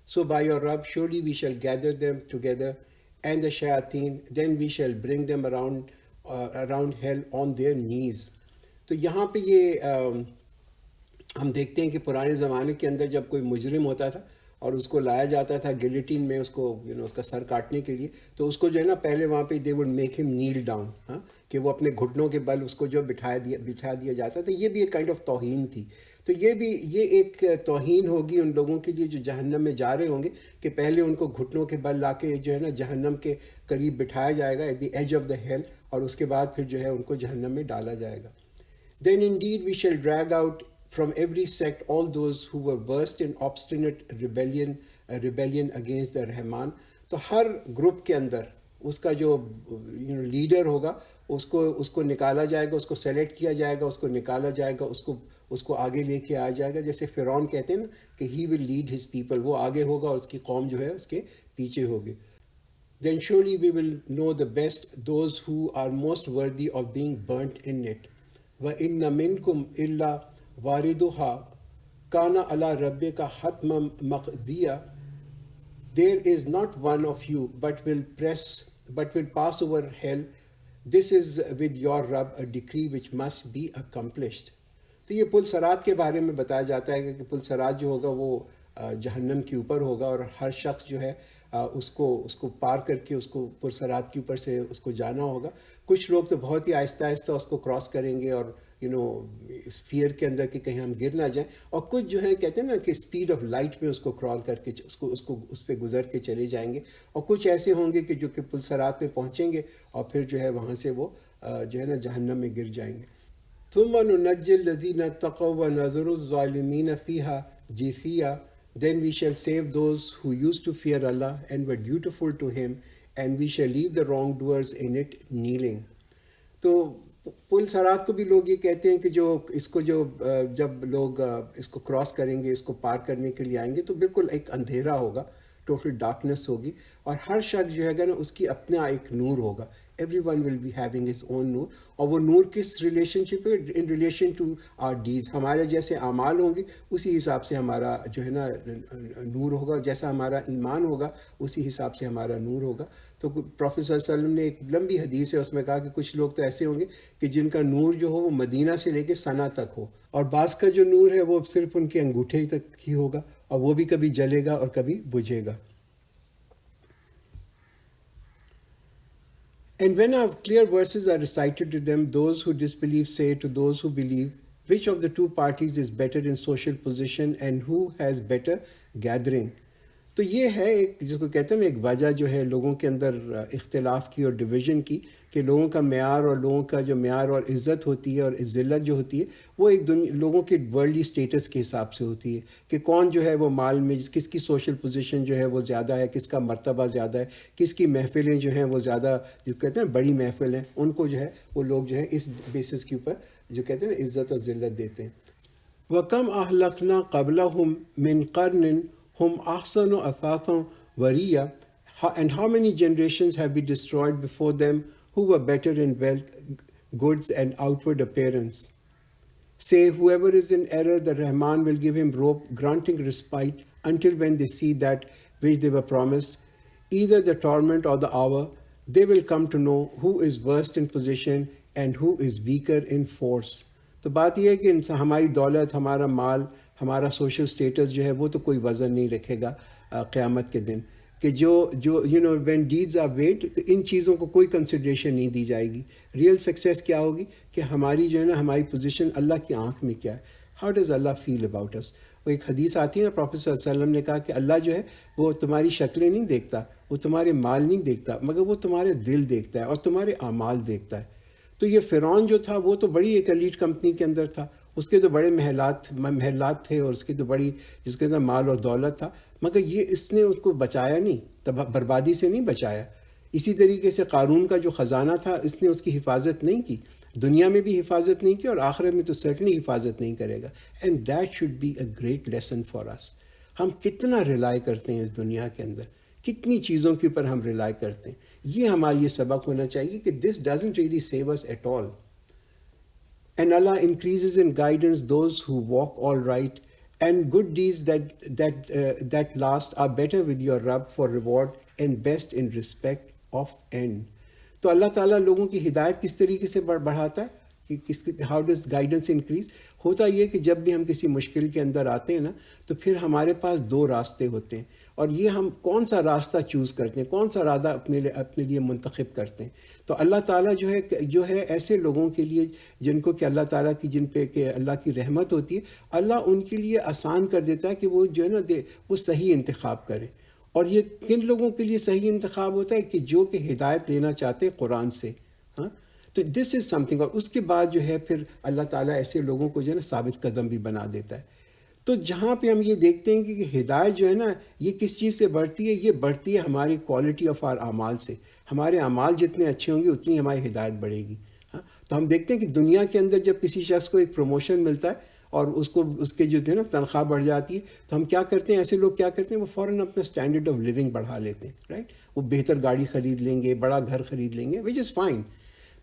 So by your Rabb surely we shall gather them together and the shayateen, then we shall bring them around hell on their knees. تو یہاں پہ یہ ہم دیکھتے ہیں کہ پرانے زمانے کے اندر جب کوئی مجرم ہوتا تھا اور اس کو لایا جاتا تھا گلیٹین میں اس کو اس کا سر کاٹنے کے لیے، تو اس کو جو ہے نا پہلے وہاں پہ دے وڈ میک ہم نیل ڈاؤن، ہاں، کہ وہ اپنے گھٹنوں کے بل اس کو جو بٹھا دیا جاتا تھا. یہ بھی ایک کائنڈ آف توہین تھی. تو یہ ایک توہین ہوگی ان لوگوں کے لیے جو جہنم میں جا رہے ہوں گے، کہ پہلے ان کو گھٹنوں کے بل لا کے جو ہے نا جہنم کے قریب بٹھایا جائے گا at the edge of the hell, اور اس کے بعد پھر جو ہے ان کو جہنم میں ڈالا جائے گا. Then indeed we shall drag out from every sect all those who were versed in obstinate rebellion against the Rahman. تو ہر گروپ کے اندر اس کا جو لیڈر ہوگا اس کو نکالا جائے گا، اس کو سلیکٹ کیا جائے گا، اس کو نکالا جائے گا، اس کو آگے لے کے آیا جائے گا. جیسے فرعون کہتے ہیں نا کہ ہی ول لیڈ ہز پیپل، وہ آگے ہوگا اور اس کی قوم جو ہے اس کے پیچھے ہوگی. Then surely we will know the best those who are most worthy of being burnt in it. وَإِنَّ مِنْكُمْ إِلَّا وَارِدُهَا كَانَ عَلَى رَبِّكَ حَتْمًا مَقْضِيًّا. There is not one of you but will pass over hell. This is with your Rabb a decree which must be accomplished. تو یہ پل صراط کے بارے میں بتایا جاتا ہے کہ پل صراط جو ہوگا وہ جہنم کے اوپر ہوگا، اور ہر شخص جو ہے اس کو پار کر کے اس کو پل صراط کے اوپر سے اس کو جانا ہوگا. کچھ لوگ تو بہت ہی آہستہ آہستہ اس کو کراس کریں گے، اور اس فیئر کے اندر کہ کہیں ہم گر نہ جائیں، اور کچھ جو ہے کہتے ہیں نا کہ اسپیڈ آف لائٹ میں اس کو کرال کر کے اس پہ گزر کے چلے جائیں گے، اور کچھ ایسے ہوں گے کہ جو کہ پل صراط میں پہنچیں گے اور پھر جو ہے وہاں سے وہ جو ہے نا جہنم میں گر جائیں گے. ثم ننجي الذين اتقوا ونذر الظالمين فيها جثيا. Then we shall save those who used to fear Allah and were dutiful to Him, and we shall leave the wrongdoers in it kneeling. تو پل صراط کو بھی لوگ یہ کہتے ہیں کہ جب لوگ اس کو کراس کریں گے، اس کو پار کرنے کے لیے آئیں گے، تو بالکل ایک اندھیرا ہوگا، ٹوٹل ڈارکنیس ہوگی، اور ہر شخص جو ہے گا نا اس کی اپنا ایک نور ہوگا. Everyone will be having his own noor. اور وہ نور کس ریلیشن شپ ہے؟ In relation to our deeds. ہمارے جیسے اعمال ہوں گے اسی حساب سے ہمارا جو ہے نا نور ہوگا، جیسا ہمارا ایمان ہوگا اسی حساب سے ہمارا نور ہوگا. تو پروفیٹ صلی اللہ علیہ وسلم نے ایک لمبی حدیث ہے، اس میں کہا کہ کچھ لوگ تو ایسے ہوں گے کہ جن کا نور جو ہو وہ مدینہ سے لے کے ثنا تک ہو، اور بعض کا جو نور ہے وہ صرف ان کے انگوٹھے تک ہی ہوگا، اور وہ بھی کبھی جلے گا اور کبھی بجھے گا. And when our clear verses are recited to them, those who disbelieve say to those who believe, which of the two parties is better in social position and who has better gathering. تو یہ ہے ایک جس کو کہتے ہیں نا ایک وجہ جو ہے لوگوں کے اندر اختلاف کی اور ڈویژن کی، کہ لوگوں کا معیار اور لوگوں کا جو معیار اور عزت ہوتی ہے اور ذلت جو ہوتی ہے وہ ایک لوگوں کے ورلڈلی سٹیٹس کے حساب سے ہوتی ہے، کہ کون جو ہے وہ مال میں کس کی سوشل پوزیشن جو ہے وہ زیادہ ہے، کس کا مرتبہ زیادہ ہے، کس کی محفلیں جو ہیں وہ زیادہ جس کو کہتے ہیں بڑی محفل ہیں، ان کو جو ہے وہ لوگ جو ہے اس بیسس کے اوپر جو کہتے ہیں نا عزت اور ذلت دیتے ہیں. وَكَمْ أَهْلَكْنَا قَبْلَهُمْ مِنْ قَرْنٍ ہم احسن اثاثا وریا. And how many generations have we destroyed before them who were better in wealth, goods and outward appearance? Say, whoever is in error, the Rahman will give him rope, granting respite until when they see that which they were promised, either the torment or the hour. They will come to know who is worst in position and who is weaker in force. تو بات یہ ہے کہ ہماری دولت، ہمارا مال، ہمارا social status جو ہے وہ تو کوئی وزن نہیں رکھے گا قیامت کے دن، کہ جو وین ڈیڈز آر ویٹ، تو ان چیزوں کو کوئی کنسیڈریشن نہیں دی جائے گی. ریئل سکسیس کیا ہوگی کہ ہماری جو ہے نا ہماری پوزیشن اللہ کی آنکھ میں کیا ہے. How does Allah feel about us. وہ ایک حدیث آتی ہے نا، پروفیٹ صلی اللہ علیہ وسلم نے کہا کہ اللہ جو ہے وہ تمہاری شکلیں نہیں دیکھتا، وہ تمہارے مال نہیں دیکھتا، مگر وہ تمہارے دل دیکھتا ہے اور تمہارے اعمال دیکھتا ہے. تو یہ فرعون جو تھا وہ تو بڑی ایک ایلیٹ کمپنی کے اندر تھا، اس کے تو بڑے محلات تھے اور اس کی تو بڑی جس کے اندر مال اور دولت تھا، مگر اس نے اس کو بچایا نہیں، بربادی سے نہیں بچایا. اسی طریقے سے قارون کا جو خزانہ تھا اس نے اس کی حفاظت نہیں کی، دنیا میں بھی حفاظت نہیں کی اور آخرت میں تو سرٹنلی حفاظت نہیں کرے گا. And that should be a great lesson for us. ہم کتنا ریلائی کرتے ہیں اس دنیا کے اندر، کتنی چیزوں کے اوپر ہم ریلائی کرتے ہیں. یہ ہمارے لیے سبق ہونا چاہیے کہ this doesn't really save us at all. And Allah increases in guidance those who walk all right, and good deeds that last are better with your Rabb for reward and best in respect of end. تو اللہ تعالیٰ لوگوں کی ہدایت کس طریقے سے بڑھاتا ہے کہ ہاؤ ڈز گائیڈنس انکریز. ہوتا یہ کہ جب بھی ہم کسی مشکل کے اندر آتے ہیں نا تو پھر ہمارے پاس دو راستے ہوتے ہیں، اور یہ ہم کون سا راستہ چوز کرتے ہیں، کون سا راستہ اپنے لیے منتخب کرتے ہیں. تو اللہ تعالیٰ جو ہے ایسے لوگوں کے لیے جن کو کہ اللہ تعالیٰ کی جن پہ کہ اللہ کی رحمت ہوتی ہے، اللہ ان کے لیے آسان کر دیتا ہے کہ وہ جو ہے نا وہ صحیح انتخاب کریں. اور یہ کن لوگوں کے لیے صحیح انتخاب ہوتا ہے کہ جو کہ ہدایت لینا چاہتے ہیں قرآن سے. ہاں، تو دس از سم تھنگ. اور اس کے بعد جو ہے پھر اللہ تعالیٰ ایسے لوگوں کو جو ہے نا ثابت قدم بھی بنا دیتا ہے. تو جہاں پہ ہم یہ دیکھتے ہیں کہ ہدایت جو ہے نا یہ کس چیز سے بڑھتی ہے، یہ بڑھتی ہے ہماری کوالٹی آف آر اعمال سے. ہمارے اعمال جتنے اچھے ہوں گے اتنی ہماری ہدایت بڑھے گی. ہاں، تو ہم دیکھتے ہیں کہ دنیا کے اندر جب کسی شخص کو ایک پروموشن ملتا ہے اور اس کے جو ہے نا تنخواہ بڑھ جاتی ہے، تو ہم کیا کرتے ہیں، ایسے لوگ کیا کرتے ہیں، وہ فوراً اپنا اسٹینڈرڈ آف لیونگ بڑھا لیتے ہیں. رائٹ، وہ بہتر گاڑی خرید لیں گے، بڑا گھر خرید لیں گے، وچ از فائن.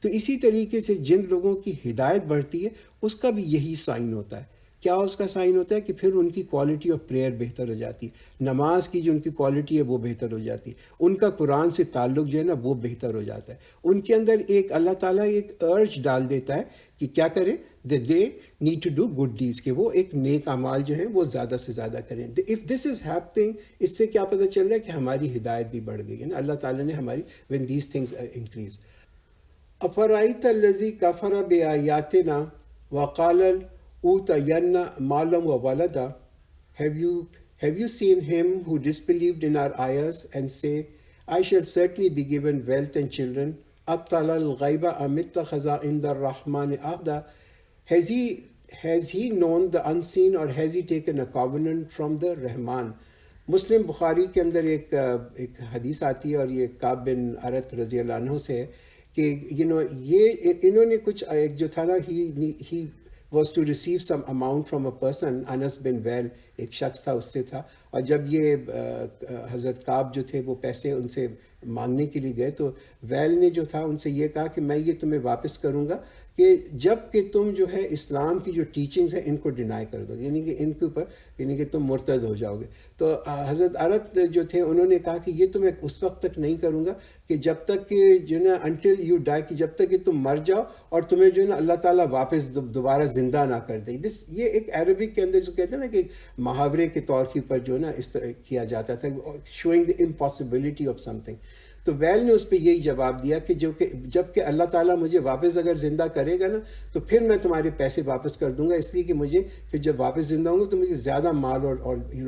تو اسی طریقے سے جن لوگوں کی ہدایت بڑھتی ہے اس کا بھی یہی سائن ہوتا ہے. کیا اس کا سائن ہوتا ہے کہ پھر ان کی کوالٹی آف پریئر بہتر ہو جاتی ہے، نماز کی جو ان کی کوالٹی ہے وہ بہتر ہو جاتی ہے، ان کا قرآن سے تعلق جو ہے نا وہ بہتر ہو جاتا ہے. ان کے اندر ایک اللہ تعالیٰ ایک ارج ڈال دیتا ہے کہ کیا کریں، they need to do good deeds, کہ وہ ایک نیک اعمال جو ہیں وہ زیادہ سے زیادہ کریں. اف دس از ہیپننگ، اس سے کیا پتہ چل رہا ہے کہ ہماری ہدایت بھی بڑھ گئی ہے نا. اللہ تعالیٰ نے ہماری when these things increase. افرائیت الذی کفر بآیاتنا وقال اوتین مالا وولدا. Have you seen him who disbelieved in our ayahs and say, I shall certainly be given wealth and children? اطلع الغیب ام اتخذ عند الرحمن عہدا. Has he known the unseen or has he taken a covenant from the Rahman? مسلم بخاری کے اندر ایک حدیث آتی ہے، اور یہ کعب بن عرط رضی اللہ عنہ سے ہے کہ یہ انہوں نے کچھ ایک جو تھا نا he was to receive some amount from a person. Anas bin ویل ایک شخص تھا، اس سے تھا. اور جب یہ حضرت کعب جو تھے وہ پیسے ان سے مانگنے کے لیے گئے تو ویل نے جو تھا ان سے یہ کہا کہ میں یہ تمہیں واپس کروں گا کہ جب کہ تم جو ہے اسلام کی جو ٹیچنگز ہیں ان کو ڈینائی کر دو، یعنی کہ ان کے اوپر یعنی کہ تم مرتد ہو جاؤ گے. تو حضرت عرط جو تھے انہوں نے کہا کہ یہ تو میں اس وقت تک نہیں کروں گا کہ جب تک کہ جو ہے نا انٹل یو ڈائی، کہ جب تک کہ تم مر جاؤ اور تمہیں جو ہے نا اللہ تعالیٰ واپس دوبارہ زندہ نہ کر دے. یہ ایک عربک کے اندر جو کہتے ہیں نا کہ محاورے کے طور کے اوپر جو ہے نا اس طرح کیا جاتا تھا، شوئنگ دی امپاسبلٹی آف سم تھنگ. تو ویل نے اس پہ یہی جواب دیا کہ جب کہ اللہ تعالیٰ مجھے واپس اگر زندہ کرے گا نا تو پھر میں تمہارے پیسے واپس کر دوں گا، اس لیے کہ مجھے پھر جب واپس زندہ ہوں گا تو مجھے زیادہ مال اور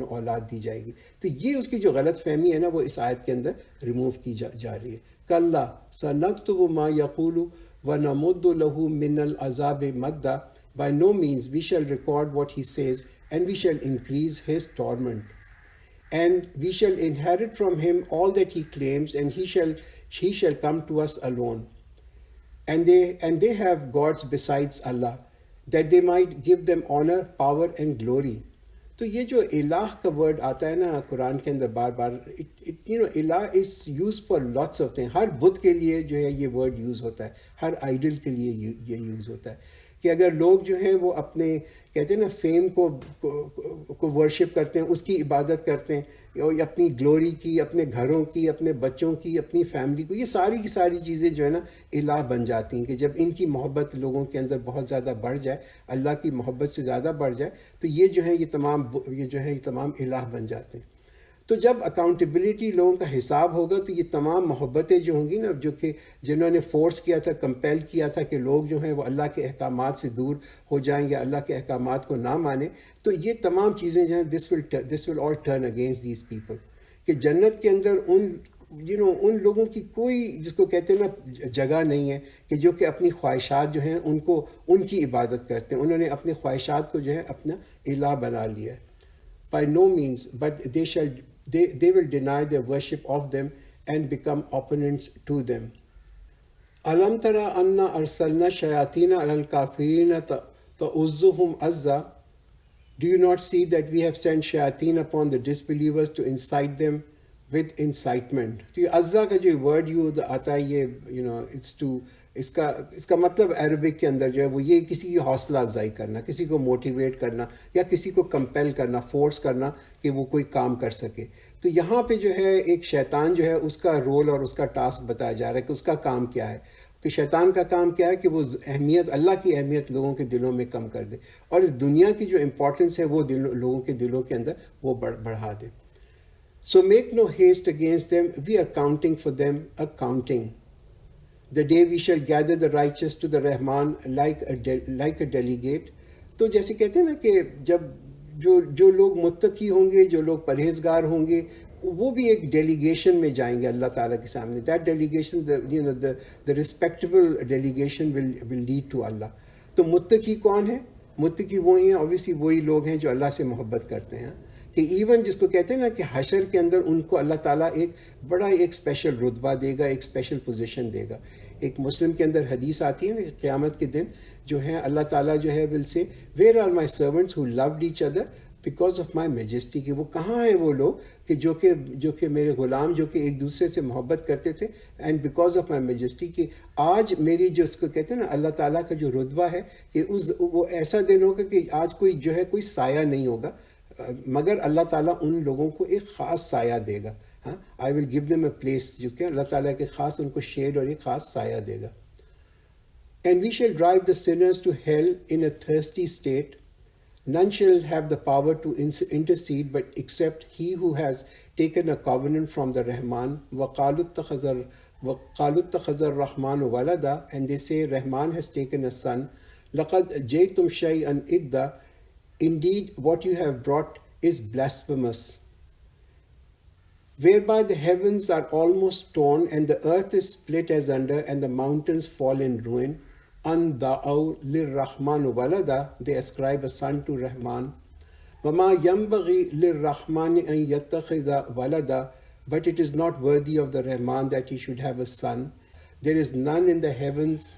اولاد دی جائے گی. تو یہ اس کی جو غلط فہمی ہے نا وہ اس آیت کے اندر ریموو کی جا رہی ہے. کلا سنکتب ما یقول ونمد له من العذاب مدا. By no means we shall record what he says, and we shall increase his torment. And we shall inherit from him all that he claims, and he shall come to us alone. And they have gods besides Allah, that they might give them honor, power and glory. تو یہ جو الہ کا word آتا ہے نا قرآن کے اندر بار بار، ilah is use for lots of thing. ہر بت کے لیے جو ہے یہ ورڈ یوز ہوتا ہے، ہر آئیڈل کے لیے یہ یوز ہوتا ہے. کہ اگر لوگ جو ہیں وہ اپنے کہتے ہیں نا فیم کو ورشپ کرتے ہیں، اس کی عبادت کرتے ہیں، اپنی گلوری کی، اپنے گھروں کی، اپنے بچوں کی، اپنی فیملی کو، یہ ساری کی ساری چیزیں جو ہے نا الہ بن جاتی ہیں. کہ جب ان کی محبت لوگوں کے اندر بہت زیادہ بڑھ جائے، اللہ کی محبت سے زیادہ بڑھ جائے، تو یہ جو ہے یہ تمام الہ بن جاتے ہیں. تو جب اکاؤنٹیبلٹی لوگوں کا حساب ہوگا تو یہ تمام محبتیں جو ہوں گی نا، جو کہ جنہوں نے فورس کیا تھا، کمپیل کیا تھا کہ لوگ جو ہیں وہ اللہ کے احکامات سے دور ہو جائیں یا اللہ کے احکامات کو نہ مانیں، تو یہ تمام چیزیں جو ہیں دس ول all turn against these people. کہ جنت کے اندر ان لوگوں کی کوئی جس کو کہتے ہیں نا جگہ نہیں ہے کہ جو کہ اپنی خواہشات جو ہیں ان کی عبادت کرتے ہیں. انہوں نے اپنے خواہشات کو جو ہے اپنا الہ بنا لیا ہے. By no means, but they will deny their worship of them and become opponents to them. Alam tara anna arsalna shayateen ala al-kafirin ta'uzzuhum azza. Do you not see that we have sent shayateen upon the disbelievers to incite them with incitement? تو یہ azza کا جو word use آتا ہے یہ اس کا مطلب Arabic کے اندر جو ہے وہ یہ کسی کی حوصلہ افزائی کرنا، کسی کو موٹیویٹ کرنا یا کسی کو کمپیل کرنا، فورس کرنا کہ وہ کوئی کام کر سکے. تو یہاں پہ جو ہے ایک شیطان جو ہے اس کا رول اور اس کا ٹاسک بتایا جا رہا ہے کہ اس کا کام کیا ہے. کہ شیطان کا کام کیا ہے کہ وہ اہمیت، اللہ کی اہمیت لوگوں کے دلوں میں کم کر دے، اور اس دنیا کی جو امپورٹنس ہے وہ لوگوں کے دلوں کے اندر وہ بڑھا دے. So make no haste against them, we are counting for them a counting. The day we shall gather the righteous to the Rahman like a delegate. تو جیسے کہتے ہیں نا کہ جب جو لوگ متقی ہوں گے، جو لوگ پرہیزگار ہوں گے، وہ بھی ایک ڈیلیگیشن میں جائیں گے اللہ تعالیٰ کے سامنے. That delegation, the respectable delegation will lead to Allah. تو متقی کون ہیں؟ متقی وہی ہیں، obviously وہی لوگ ہیں جو اللہ سے محبت کرتے ہیں، کہ ایون جس کو کہتے ہیں نا کہ حشر کے اندر ان کو اللہ تعالیٰ ایک بڑا ایک اسپیشل رتبہ دے گا، ایک اسپیشل پوزیشن دے گا. ایک مسلم کے اندر حدیث آتی ہے نا کہ قیامت کے دن جو ہے اللہ تعالیٰ جو ہے ول سے where are my servants who load each other because of my majesty. کہ وہ کہاں ہیں وہ لوگ کہ جو کہ میرے غلام جو کہ ایک دوسرے سے محبت کرتے تھے، and because of my majesty, کہ آج میری جو اس کو کہتے ہیں نا اللہ تعالیٰ کا جو رتبہ ہے کہ وہ ایسا دن ہوگا کہ آج کوئی جو ہے کوئی سایہ نہیں ہوگا مگر اللہ تعالیٰ ان لوگوں کو ایک خاص سایہ دے گا. ہاں، I will give them a place, جو کہ اللہ تعالیٰ کے خاص ان کو شیڈ اور ایک خاص سایہ دے گا. And we shall drive the sinners to hell in a thirsty state. None shall have the power to intercede but except he who has taken a covenant from the Rahman. وَقَالُوا اتَّخَذَ الرَّحْمَنُ وَلَدًا, and they say Rahman has taken a son. لَقَدْ جَئْتُمْ شَيْئًا إِدًّا, indeed what you have brought is blasphemous. Whereby the heavens are almost torn and the earth is split as under and the mountains fall in ruin. An da'aw lirrahman walada, they ascribe a son to Rahman. Wama yanbaghi lirrahman an yattakhidha walada, but it is not worthy of the Rahman that he should have a son. There is none in the heavens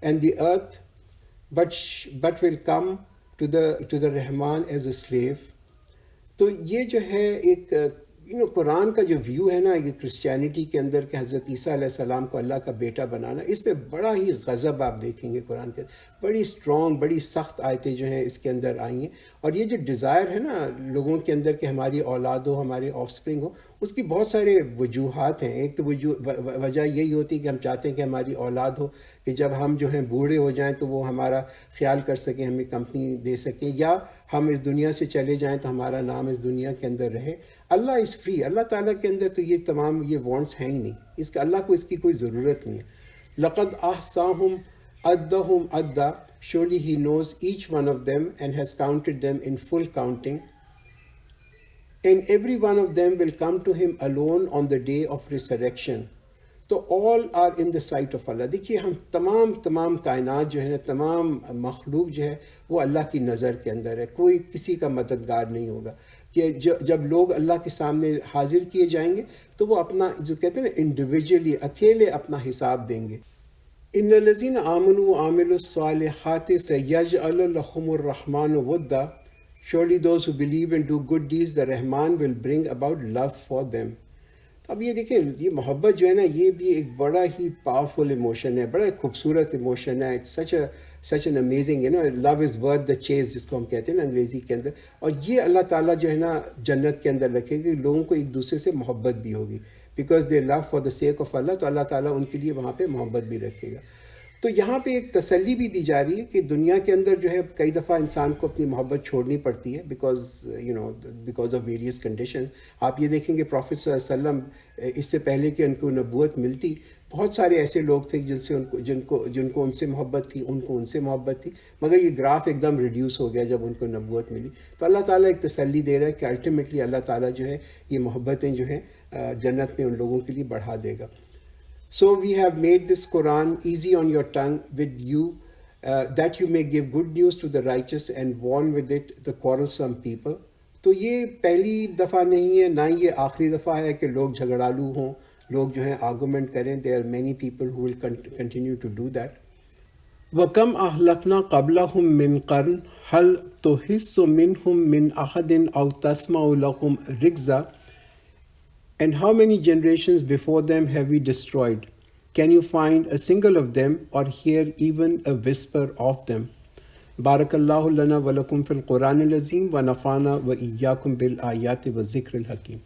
and the earth but will come to the Rahman as a slave. تو یہ جو ہے ایک قرآن کا جو view ہے نا یہ کرسچینٹی کے اندر کہ حضرت عیسیٰ علیہ السلام کو اللہ کا بیٹا بنانا، اس پہ بڑا ہی غضب آپ دیکھیں گے قرآن کے اندر. بڑی اسٹرانگ، بڑی سخت آیتیں جو ہیں اس کے اندر آئی ہیں. اور یہ جو ڈیزائر ہے نا لوگوں کے اندر کہ ہماری اولاد ہو، ہمارے آف اسپرنگ ہو، اس کی بہت سارے وجوہات ہیں. ایک تو وجہ یہی ہوتی ہے کہ ہم چاہتے ہیں کہ ہماری اولاد ہو کہ جب ہم جو ہیں بوڑھے ہو جائیں تو وہ ہمارا خیال کر سکیں، ہمیں کمپنی دے سکیں، یا ہم اس دنیا سے چلے جائیں تو ہمارا نام اس دنیا کے اندر رہے. اللہ از فری، اللہ تعالیٰ کے اندر تو یہ تمام یہ وانٹس ہیں ہی نہیں. اس کا اللہ کو اس کی کوئی ضرورت نہیں ہے. لقد احصاہم عدہم عدا، surely he knows each one of them and has counted them in full counting. And every one of them will come to him alone on the day of resurrection. تو all are in the sight of Allah. دیکھیے ہم تمام کائنات جو ہے نا، تمام مخلوق جو ہے وہ اللہ کی نظر کے اندر ہے. کوئی کسی کا مددگار نہیں ہوگا. کہ جب لوگ اللہ کے سامنے حاضر کیے جائیں گے تو وہ اپنا جو کہتے ہیں نا انڈیویجولی اکیلے اپنا حساب دیں گے. ان الذین آمنوا وعملوا الصالحات سیجعل لهم الرحمن ودا, surely those who believe and do good deeds the Rahman will bring about love for them. اب یہ دیکھیں یہ محبت جو ہے نا یہ بھی ایک بڑا ہی پاورفل ایموشن ہے، بڑا خوبصورت ایموشن ہے. It's such an amazing love is worth the چیز جس کو ہم کہتے ہیں نا انگریزی کے اندر. اور یہ اللہ تعالیٰ جو ہے نا جنت کے اندر رکھے گی، لوگوں کو ایک دوسرے سے محبت بھی ہوگی because they love for the sake of Allah. تو اللہ تعالیٰ ان کے لیے وہاں پہ محبت بھی رکھے گا. تو یہاں پہ ایک تسلی بھی دی جا رہی ہے کہ دنیا کے اندر جو ہے کئی دفعہ انسان کو اپنی محبت چھوڑنی پڑتی ہے بیکاز آف ویریس کنڈیشنز. آپ یہ دیکھیں گے پروفیٹ صلی اللہ علیہ وسلم اس سے پہلے کہ ان کو نبوت ملتی، بہت سارے ایسے لوگ تھے جن کو ان سے محبت تھی، ان کو ان سے محبت تھی، مگر یہ گراف ایک دم ریڈیوس ہو گیا جب ان کو نبوت ملی. تو اللہ تعالیٰ ایک تسلی دے رہا ہے کہ الٹیمیٹلی اللہ تعالیٰ جو ہے یہ محبتیں جو ہیں جنت میں ان لوگوں کے لیے بڑھا دے گا. So we have made this Quran easy on your tongue with you, that you may give good news to the righteous and warn with it the quarrelsome people. تو یہ پہلی دفعہ نہیں ہے، نہ یہ آخری دفعہ ہے کہ لوگ جھگڑالو ہوں، لوگ جو ہیں آرگومنٹ کریں. There are many people who will continue to do that. وَكَمْ أَهْلَكْنَا قَبْلَهُمْ مِنْ قَرْنٍ هَلْ تُحِسُّ مِنْهُمْ مِنْ أَحَدٍ أَوْ تَسْمَعُ لَهُمْ رِكْزًا. And how many generations before them have we destroyed? Can you find a single of them or hear even a whisper of them? Barakallahu lana wa lakum fil Quran al-Azim wa nafana wa iyyakum bil ayati wa zikr al-Hakim.